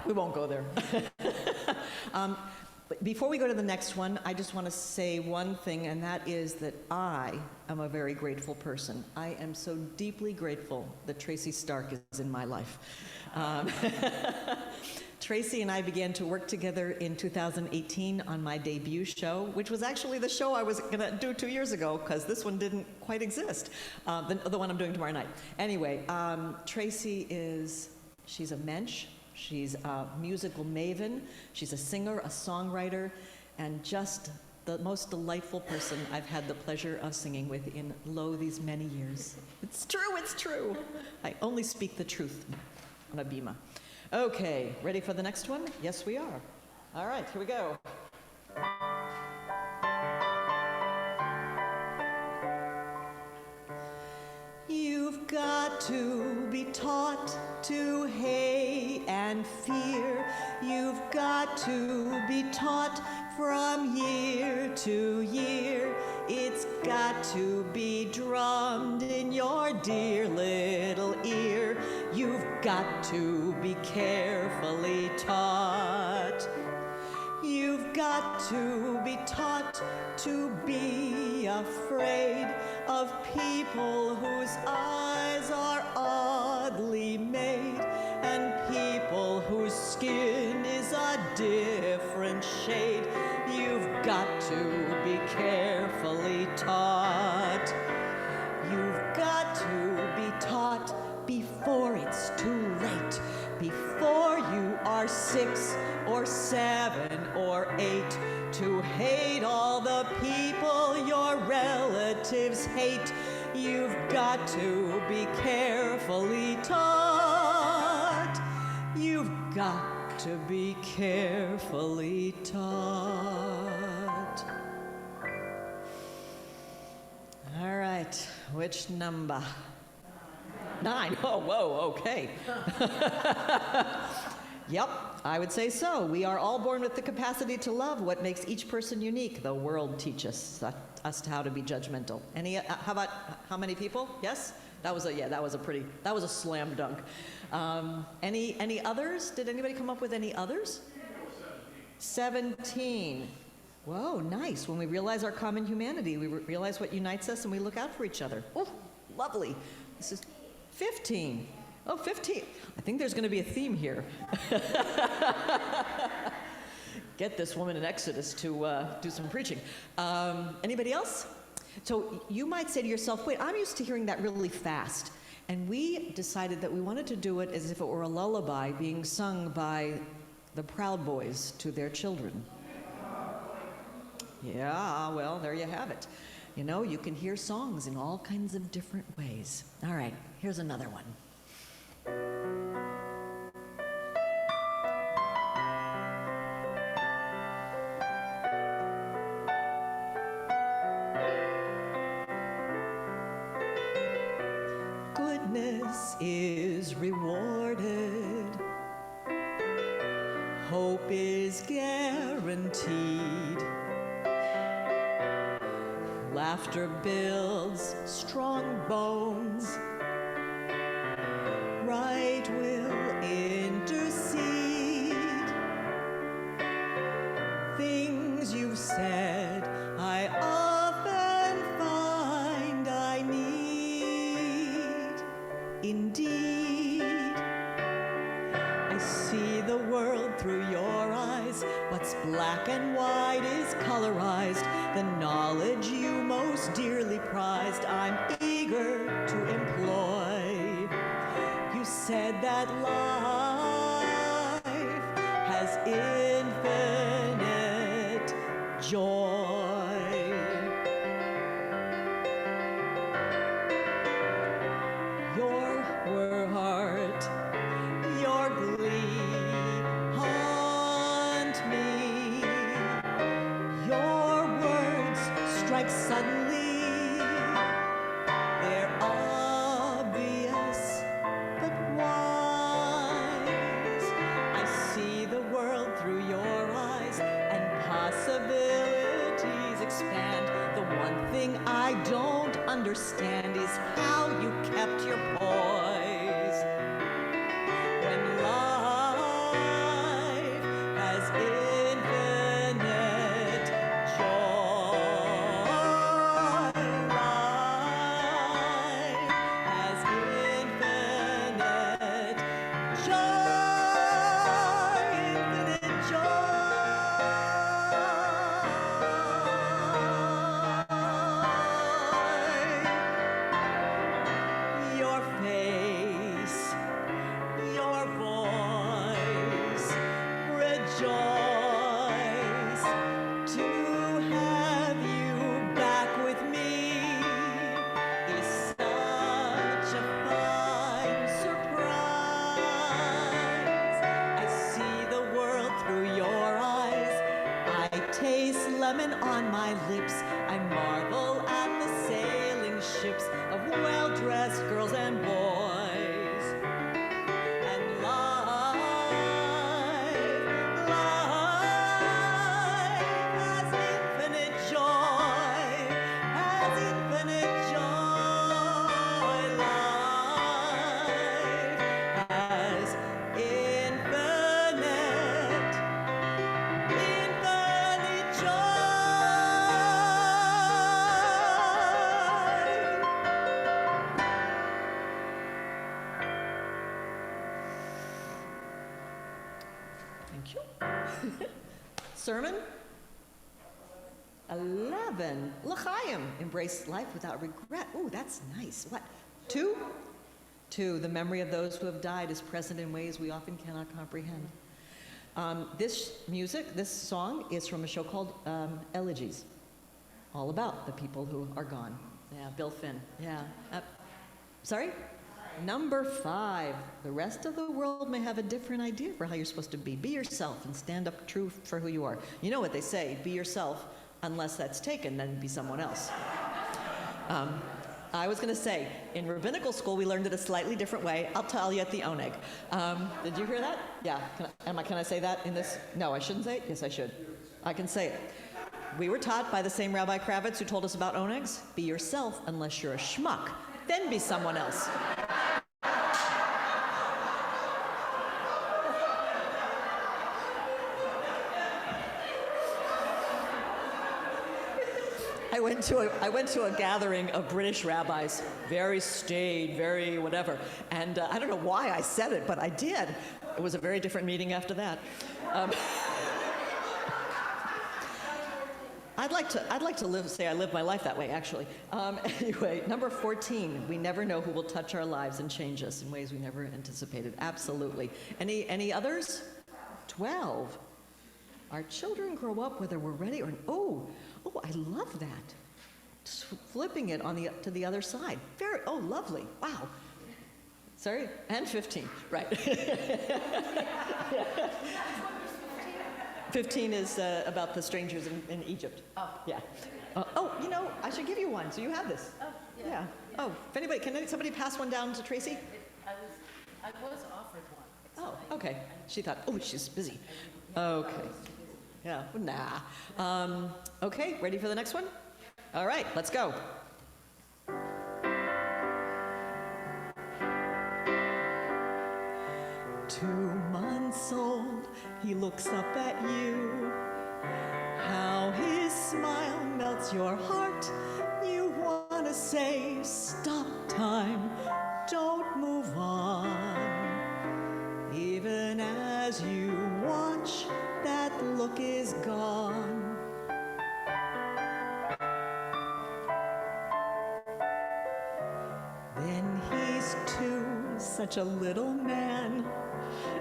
we won't go there. But before we go to the next one, I just want to say one thing, and that is that I am a very grateful person. I am so deeply grateful that Tracy Stark is in my life. Tracy and I began to work together in 2018 on my debut show, which was actually the show I was going to do 2 years ago, because this one didn't quite exist, the one I'm doing tomorrow night. Anyway, Tracy she's a mensch, she's a musical maven, she's a singer, a songwriter, and just the most delightful person I've had the pleasure of singing with in these many years. It's true, it's true. I only speak the truth on a bima. Okay, ready for the next one? Yes, we are. All right, here we go. You've got to be taught to hate and fear. You've got to be taught from year to year. It's got to be drummed in your dear little ear. You've got to be carefully taught. You've got to be taught to be afraid of people whose eyes are oddly made and people whose skin is a different shade. You've got to be carefully taught. You've got to be taught before it's too late, before you are 6 or 7 or 8, to hate all the people your relatives hate. You've got to be carefully taught. You've got to be carefully taught. All right, which number? 9. Oh, whoa, okay. Yep, I would say so. We are all born with the capacity to love. What makes each person unique? The world teaches us how to be judgmental. How many people? Yes? That was a slam dunk. Any others? Did anybody come up with any others? 17. Whoa, nice. When we realize our common humanity, we realize what unites us and we look out for each other. Oh, lovely. This is 15. Oh, 15. I think there's going to be a theme here. Get this woman in Exodus to do some preaching. Anybody else? So you might say to yourself, wait, I'm used to hearing that really fast. And we decided that we wanted to do it as if it were a lullaby being sung by the Proud Boys to their children. Yeah, well, there you have it. You know, you can hear songs in all kinds of different ways. All right, here's another one. Goodness is rewarded. Hope is guaranteed. Laughter builds strong bones. Right will intercede. Things you've said, I often find I need. Indeed, I see the world through your eyes. What's black and white is colorized. The knowledge you most dearly prized, I'm eager to employ. You said that life has infinite joy. Your heart, your glee haunt me. Your words strike suddenly. They're obvious but wise. I see the world through your eyes and possibilities expand. The one thing I don't understand is how you kept your poise. When life has infinite joy, life has infinite joy, infinite joy. Your face upon my lips. I marvel at the sailing ships of well-dressed girls and boys. And life has infinite joy, has infinite joy. Life has infinite joy. Thank you. Sermon 11. L'chaim, embrace life without regret. Ooh, that's nice. What? 2? 2, the memory of those who have died is present in ways we often cannot comprehend. This song is from a show called Elegies, all about the people who are gone. Yeah, Bill Finn. Yeah. Sorry? Number 5. The rest of the world may have a different idea for how you're supposed to be. Be yourself and stand up true for who you are. You know what they say, be yourself, unless that's taken, then be someone else. I was going to say, in rabbinical school, we learned it a slightly different way. I'll tell you at the oneg. Did you hear that? Yeah. Can I say that in this? No, I shouldn't say it? Yes, I should. I can say it. We were taught by the same Rabbi Kravitz who told us about onegs. Be yourself unless you're a schmuck. Then be someone else. I went to a gathering of British rabbis, very staid, very whatever, and I don't know why I said it, but I did. It was a very different meeting after that. I'd like to say I live my life that way, actually. Anyway, number 14, we never know who will touch our lives and change us in ways we never anticipated. Absolutely. Any others? 12. Our children grow up whether we're ready or oh, I love that. Just flipping it to the other side. Lovely. Wow. Sorry, and 15, right. 15 is about the strangers in Egypt. Oh. Yeah. I should give you one, so you have this. Oh, yeah. Oh, if somebody pass one down to Tracy? I was offered one. Oh, okay. She thought, she's busy. Okay. Yeah, nah. Okay, ready for the next one? All right, let's go. 2 months old, he looks up at you. How his smile melts your heart. You want to say, stop time, don't move on. Even as you watch, that look is gone. Then he's 2, such a little man,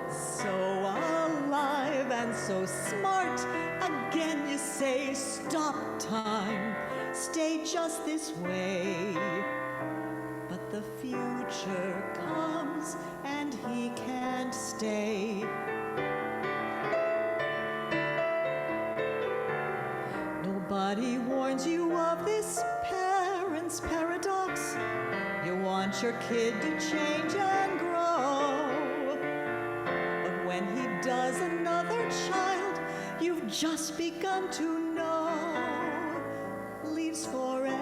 so alive and so smart. Again you say, stop time, stay just this way. But the future comes and he can't stay. Nobody warns you of this parent's paradox. You want your kid to change and grow, but when he does another child you've just begun to know leaves forever.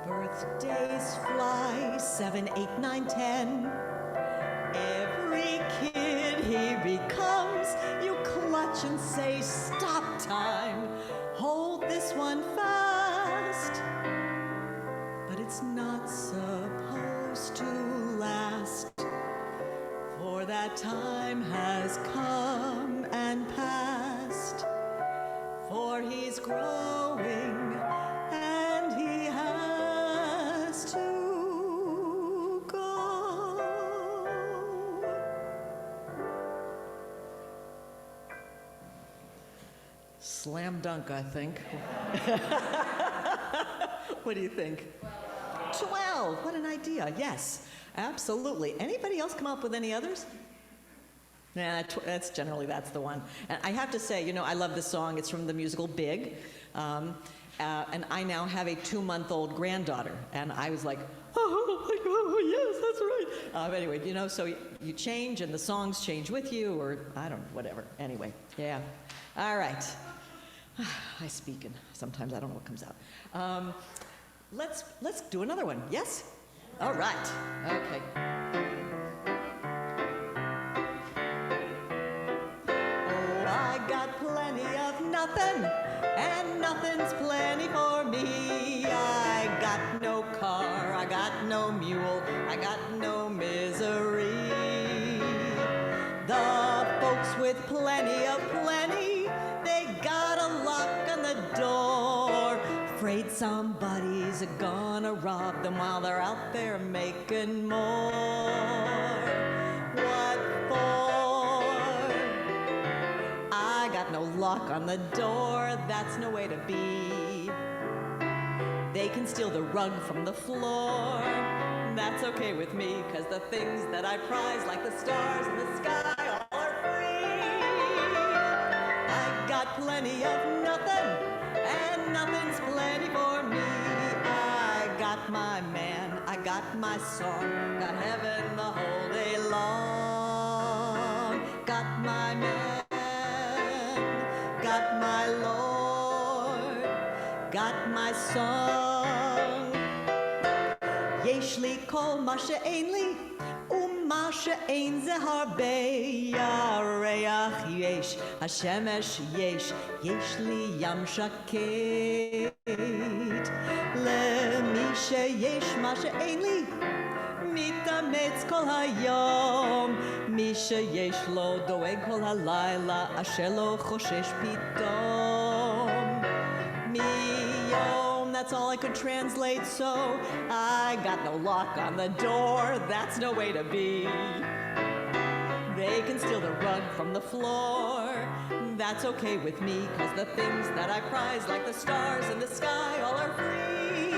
Birthdays fly, 7, 8, 9, 10. Every kid he becomes, you clutch and say, stop time, hold this one fast. But it's not supposed to last, for that time has come and passed. For he's growing and he has to go. Slam dunk, I think. What do you think? 12. What an idea. Yes, absolutely. Anybody else come up with any others? Nah, that's the one. And I have to say, I love this song. It's from the musical Big. And I now have a 2-month-old granddaughter. And I was like, oh, yes, that's right. Anyway, so you change and the songs change with you, or I don't know, whatever. Anyway, yeah. All right. I speak and sometimes I don't know what comes out. Let's do another one. Yes? All right. Okay. I got plenty of nothing, and nothing's plenty for me. I got no car, I got no mule, I got no misery. The folks with plenty of plenty, they got a lock on the door. Afraid somebody's gonna rob them while they're out there making more. What for? I got no lock on the door, that's no way to be. They can steal the rug from the floor, that's okay with me, 'cause the things that I prize, like the stars in the sky, all are free. I got plenty of nothing, and nothing's plenty for me. I got my man, I got my song, got heaven the whole day long. Got my man, got my Lord, got my song. יש לי כל מה שאין לי, ומה שאין זה הרבה. ירח יש, השמש יש, יש לי ים שקט. למי שיש מה שאין לי, מתאמץ כל היום. מי שיש לו דואג כל הלילה, אשר לא חושש פתאום. מיום, that's all I could translate, so I got no lock on the door, that's no way to be. They can steal the rug from the floor, that's okay with me, 'cause the things that I prize, like the stars in the sky, all are free.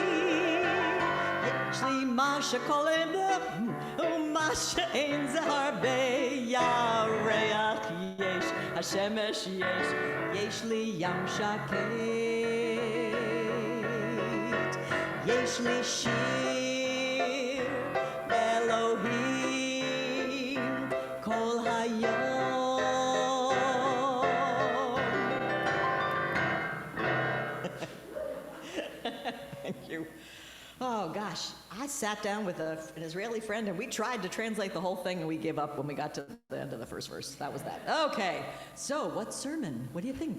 יש לי מה שקולם ומה שאין זה הרבה. ירח יש, השמש יש, יש לי ים שקט. יש לי שיר אלוהים כל היום. Thank you. Oh gosh, I sat down with an Israeli friend and we tried to translate the whole thing and we gave up when we got to the end of the first verse. That was that. Okay, so what sermon? What do you think?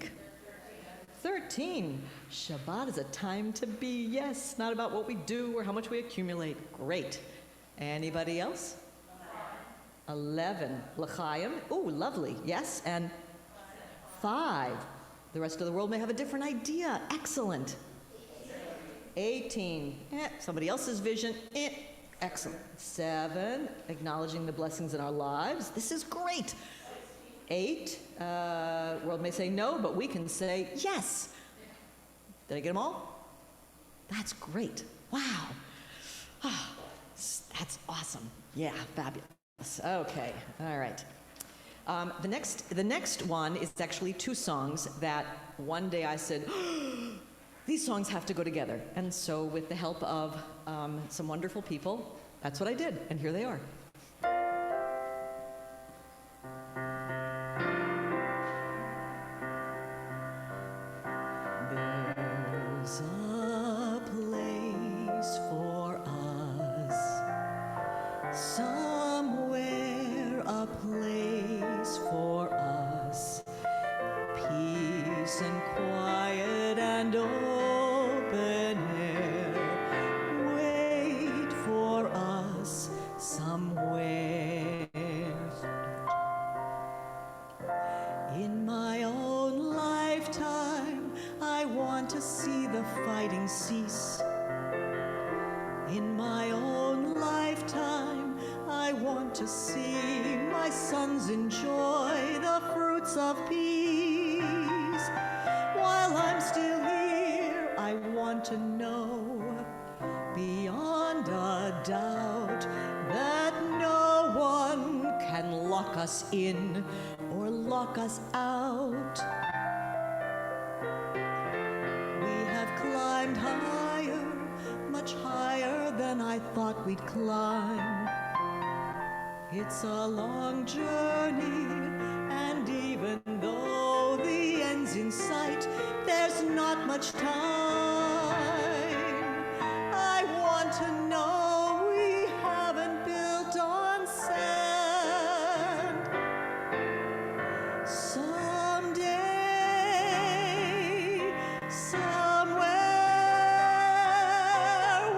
13. Shabbat is a time to be. Yes, not about what we do or how much we accumulate. Great. Anybody else? 11. L'chaim. Ooh, lovely. Yes, and 5. The rest of the world may have a different idea. Excellent. 18. Somebody else's vision. Excellent. 7. Acknowledging the blessings in our lives. This is great. 8. World may say no, but we can say yes. Did I get them all? That's great. Wow. That's awesome. Yeah, fabulous. Okay, all right. The next one is actually 2 songs that one day I said, these songs have to go together. And so with the help of some wonderful people, that's what I did, and here they are. There's a place for us, somewhere a place for us, peace and quiet and open air, wait for us somewhere. In my own lifetime, I want to see the fighting cease. In my own lifetime, I want to see my sons enjoy the fruits of peace. While I'm still here, I want to know beyond a doubt that no one can and lock us in or lock us out. We have climbed higher, much higher than I thought we'd climb. It's a long journey, and even though the end's in sight, there's not much time. I want to know we haven't built on sand. Someday, somewhere,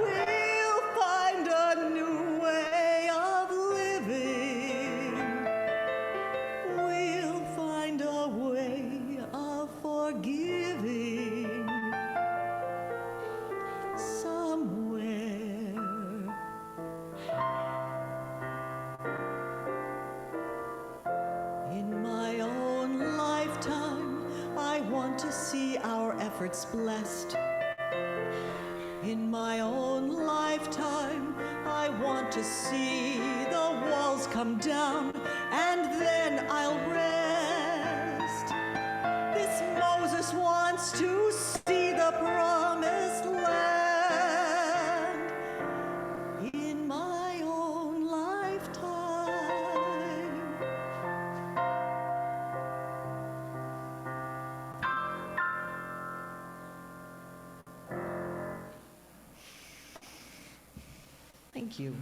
we'll find a new way of living. We'll find a way of forgiving somewhere. In my own lifetime, I want to see our efforts blessed. In my own lifetime, I want to see the walls come down, and then I'll rest. This Moses wants to see the promised land in my own lifetime. Thank you.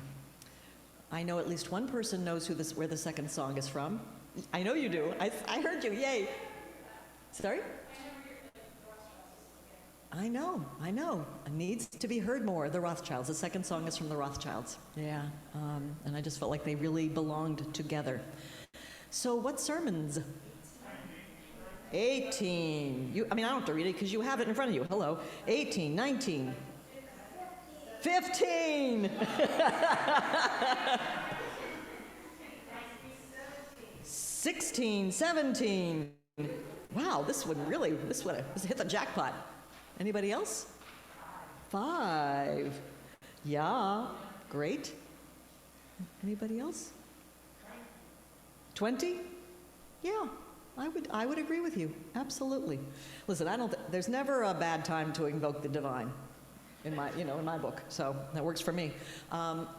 I know at least one person knows where the second song is from. I know you do. I heard you. Yay. Sorry? I know. It needs to be heard more. The Rothschilds. The second song is from the Rothschilds. Yeah. And I just felt like they really belonged together. So what sermons? 18. I don't have to read it because you have it in front of you. Hello. 18, 19. 15. 16, 17. Wow, this would hit the jackpot. Anybody else? 5. Yeah, great. Anybody else? 20? Yeah, I would agree with you. Absolutely. Listen, there's never a bad time to invoke the divine in my book. So that works for me.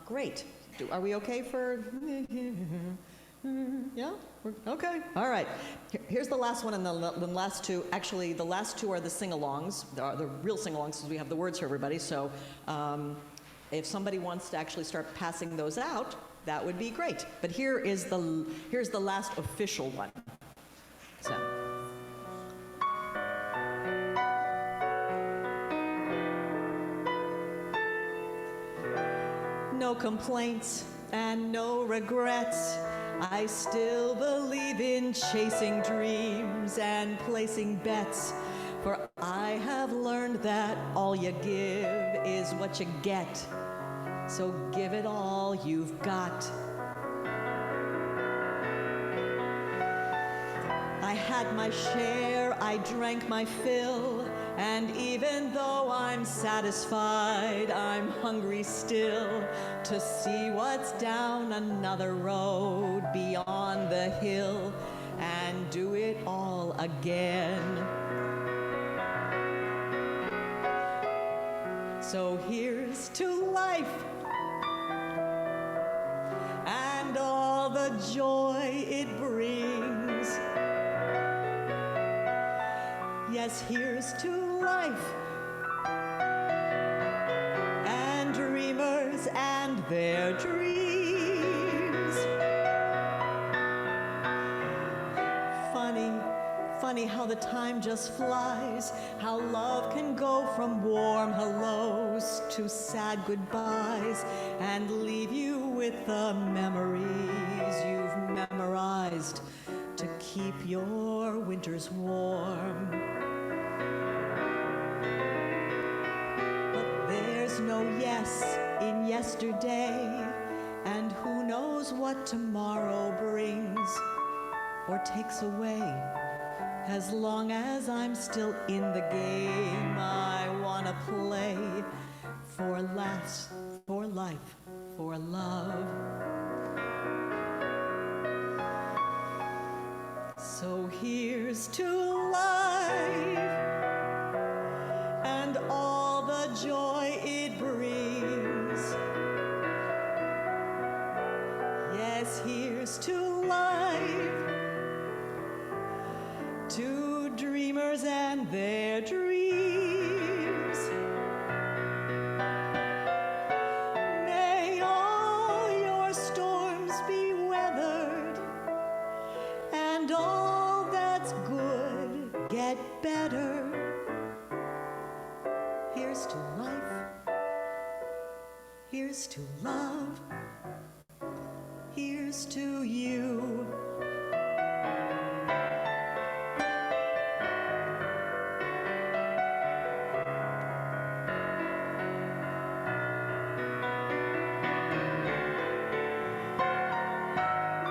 Great. Are we okay for? Yeah? Okay. All right. Here's the last one and the last two. Actually, the last two are the sing-alongs, the real sing-alongs, because we have the words for everybody. So if somebody wants to actually start passing those out, that would be great. But here's the last official one. So. No complaints and no regrets. I still believe in chasing dreams and placing bets. For I have learned that all you give is what you get. So give it all you've got. I had my share, I drank my fill, and even though I'm satisfied, I'm hungry still to see what's down another road beyond the hill and do it all again. So here's to life and all the joy it brings. Yes, here's to life and dreamers and their dreams. Funny how the time just flies, how love can go from warm hellos to sad goodbyes and leave you with the memories you've memorized to keep your winters warm. But there's no yes in yesterday, and who knows what tomorrow brings or takes away. As long as I'm still in the game, I wanna play for laughs, for life, for love. So here's to life and all the joy it brings. Yes, here's to life, to dreamers and their dreams. May all your storms be weathered and all that's good get better. Here's to life, here's to love, here's to you.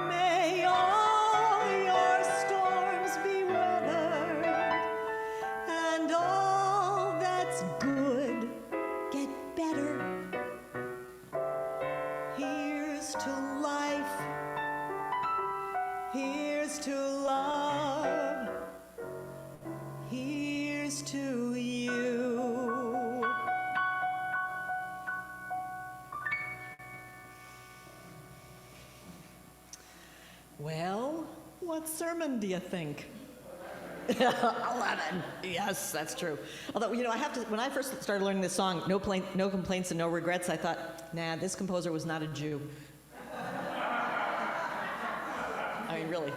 May all your storms be weathered and all that's good get better. Here's to life, here's to love, here's to you. Well, what sermon do you think? 11. Yes, that's true. Although, I have to, when I first started learning this song, no complaints and no regrets, I thought, nah, this composer was not a Jew. I mean, really.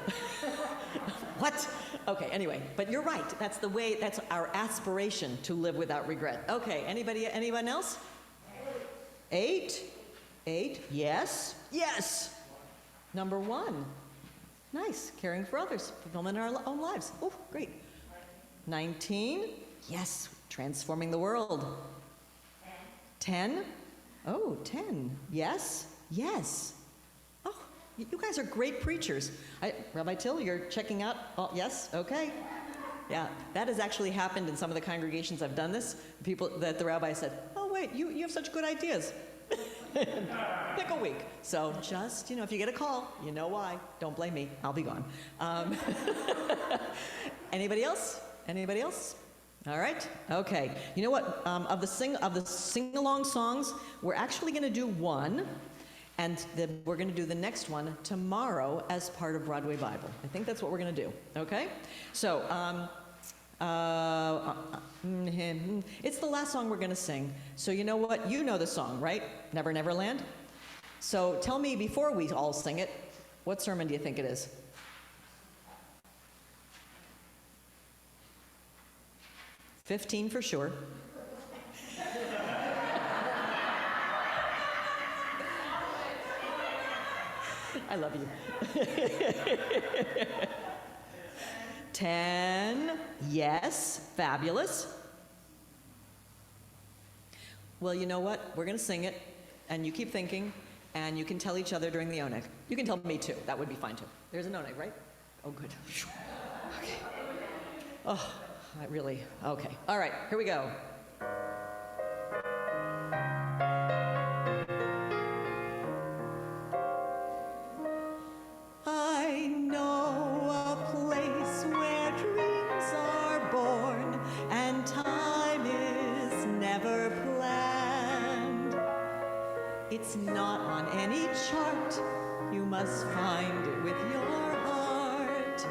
What? Okay, anyway, but you're right. That's the way, that's our aspiration, to live without regret. Okay, anyone else? 8? 8, yes. Yes! Number 1. Nice, caring for others, fulfillment in our own lives. Oh, great. 19, yes, transforming the world. 10, oh, 10, yes, yes. Oh, you guys are great preachers. Rabbi Till, you're checking out, oh, yes, okay. Yeah, that has actually happened in some of the congregations I've done this. People that the rabbi said, oh wait, you have such good ideas. Pick a week. So just, if you get a call, you know why. Don't blame me. I'll be gone. Anybody else? Anybody else? All right. Okay. You know what? Of the sing-along songs, we're actually going to do one, and then we're going to do the next one tomorrow as part of Broadway Bible. I think that's what we're going to do. Okay? So, it's the last song we're going to sing. So you know what? You know the song, right? Never Never Land? So tell me, before we all sing it, what sermon do you think it is? $15 for sure. I love you. 10, yes, fabulous. Well, you know what? We're going to sing it, and you keep thinking, and you can tell each other during the oneg. You can tell me too. That would be fine too. There's an oneg, right? Oh, good. Okay. Oh, I really, okay. All right, here we go. I know a place where dreams are born and time is never planned. It's not on any chart, you must find it with your heart.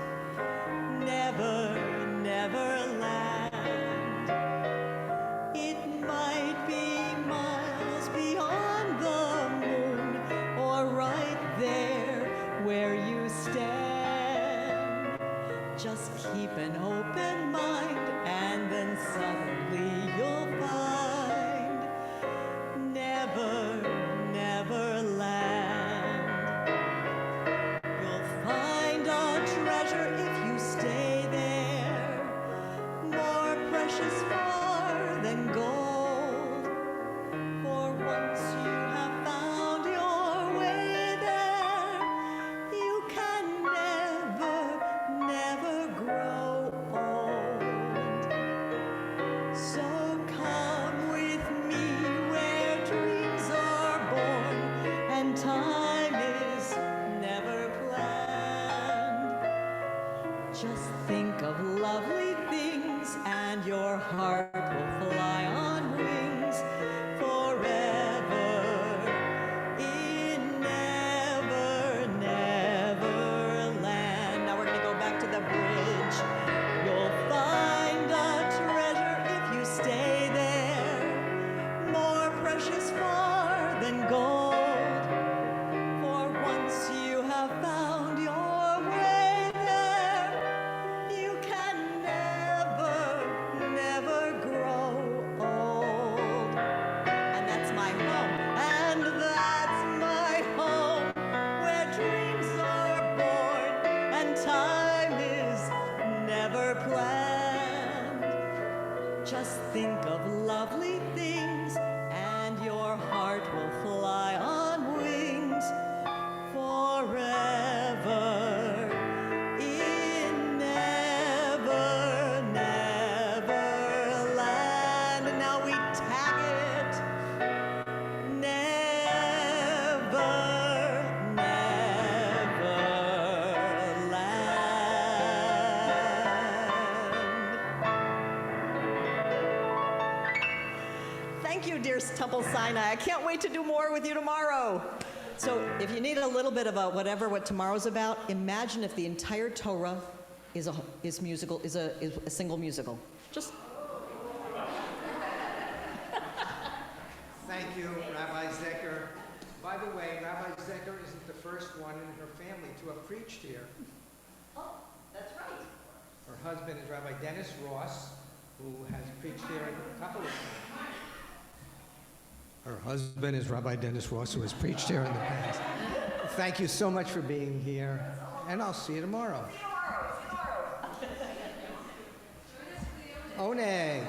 Never, never land. It might be miles beyond the moon or right there where you stand. Just keep an open mind and then suddenly you'll find never, never land. You'll find a treasure if you stay there, more precious far than gold. For once you have found your way there, you can never, never grow old. Thank you, dear Temple Sinai. I can't wait to do more with you tomorrow. So if you need a little bit about what tomorrow's about, imagine if the entire Torah is a single musical. Just Thank you, Rabbi Zecher. By the way, Rabbi Zecher isn't the first one in her family to have preached here. oh, that's right. Her husband is Rabbi Dennis Ross, who has preached here a couple of times. Her husband is Rabbi Dennis Ross, who has preached here in the past. Thank you so much for being here, and I'll see you tomorrow. Oneg.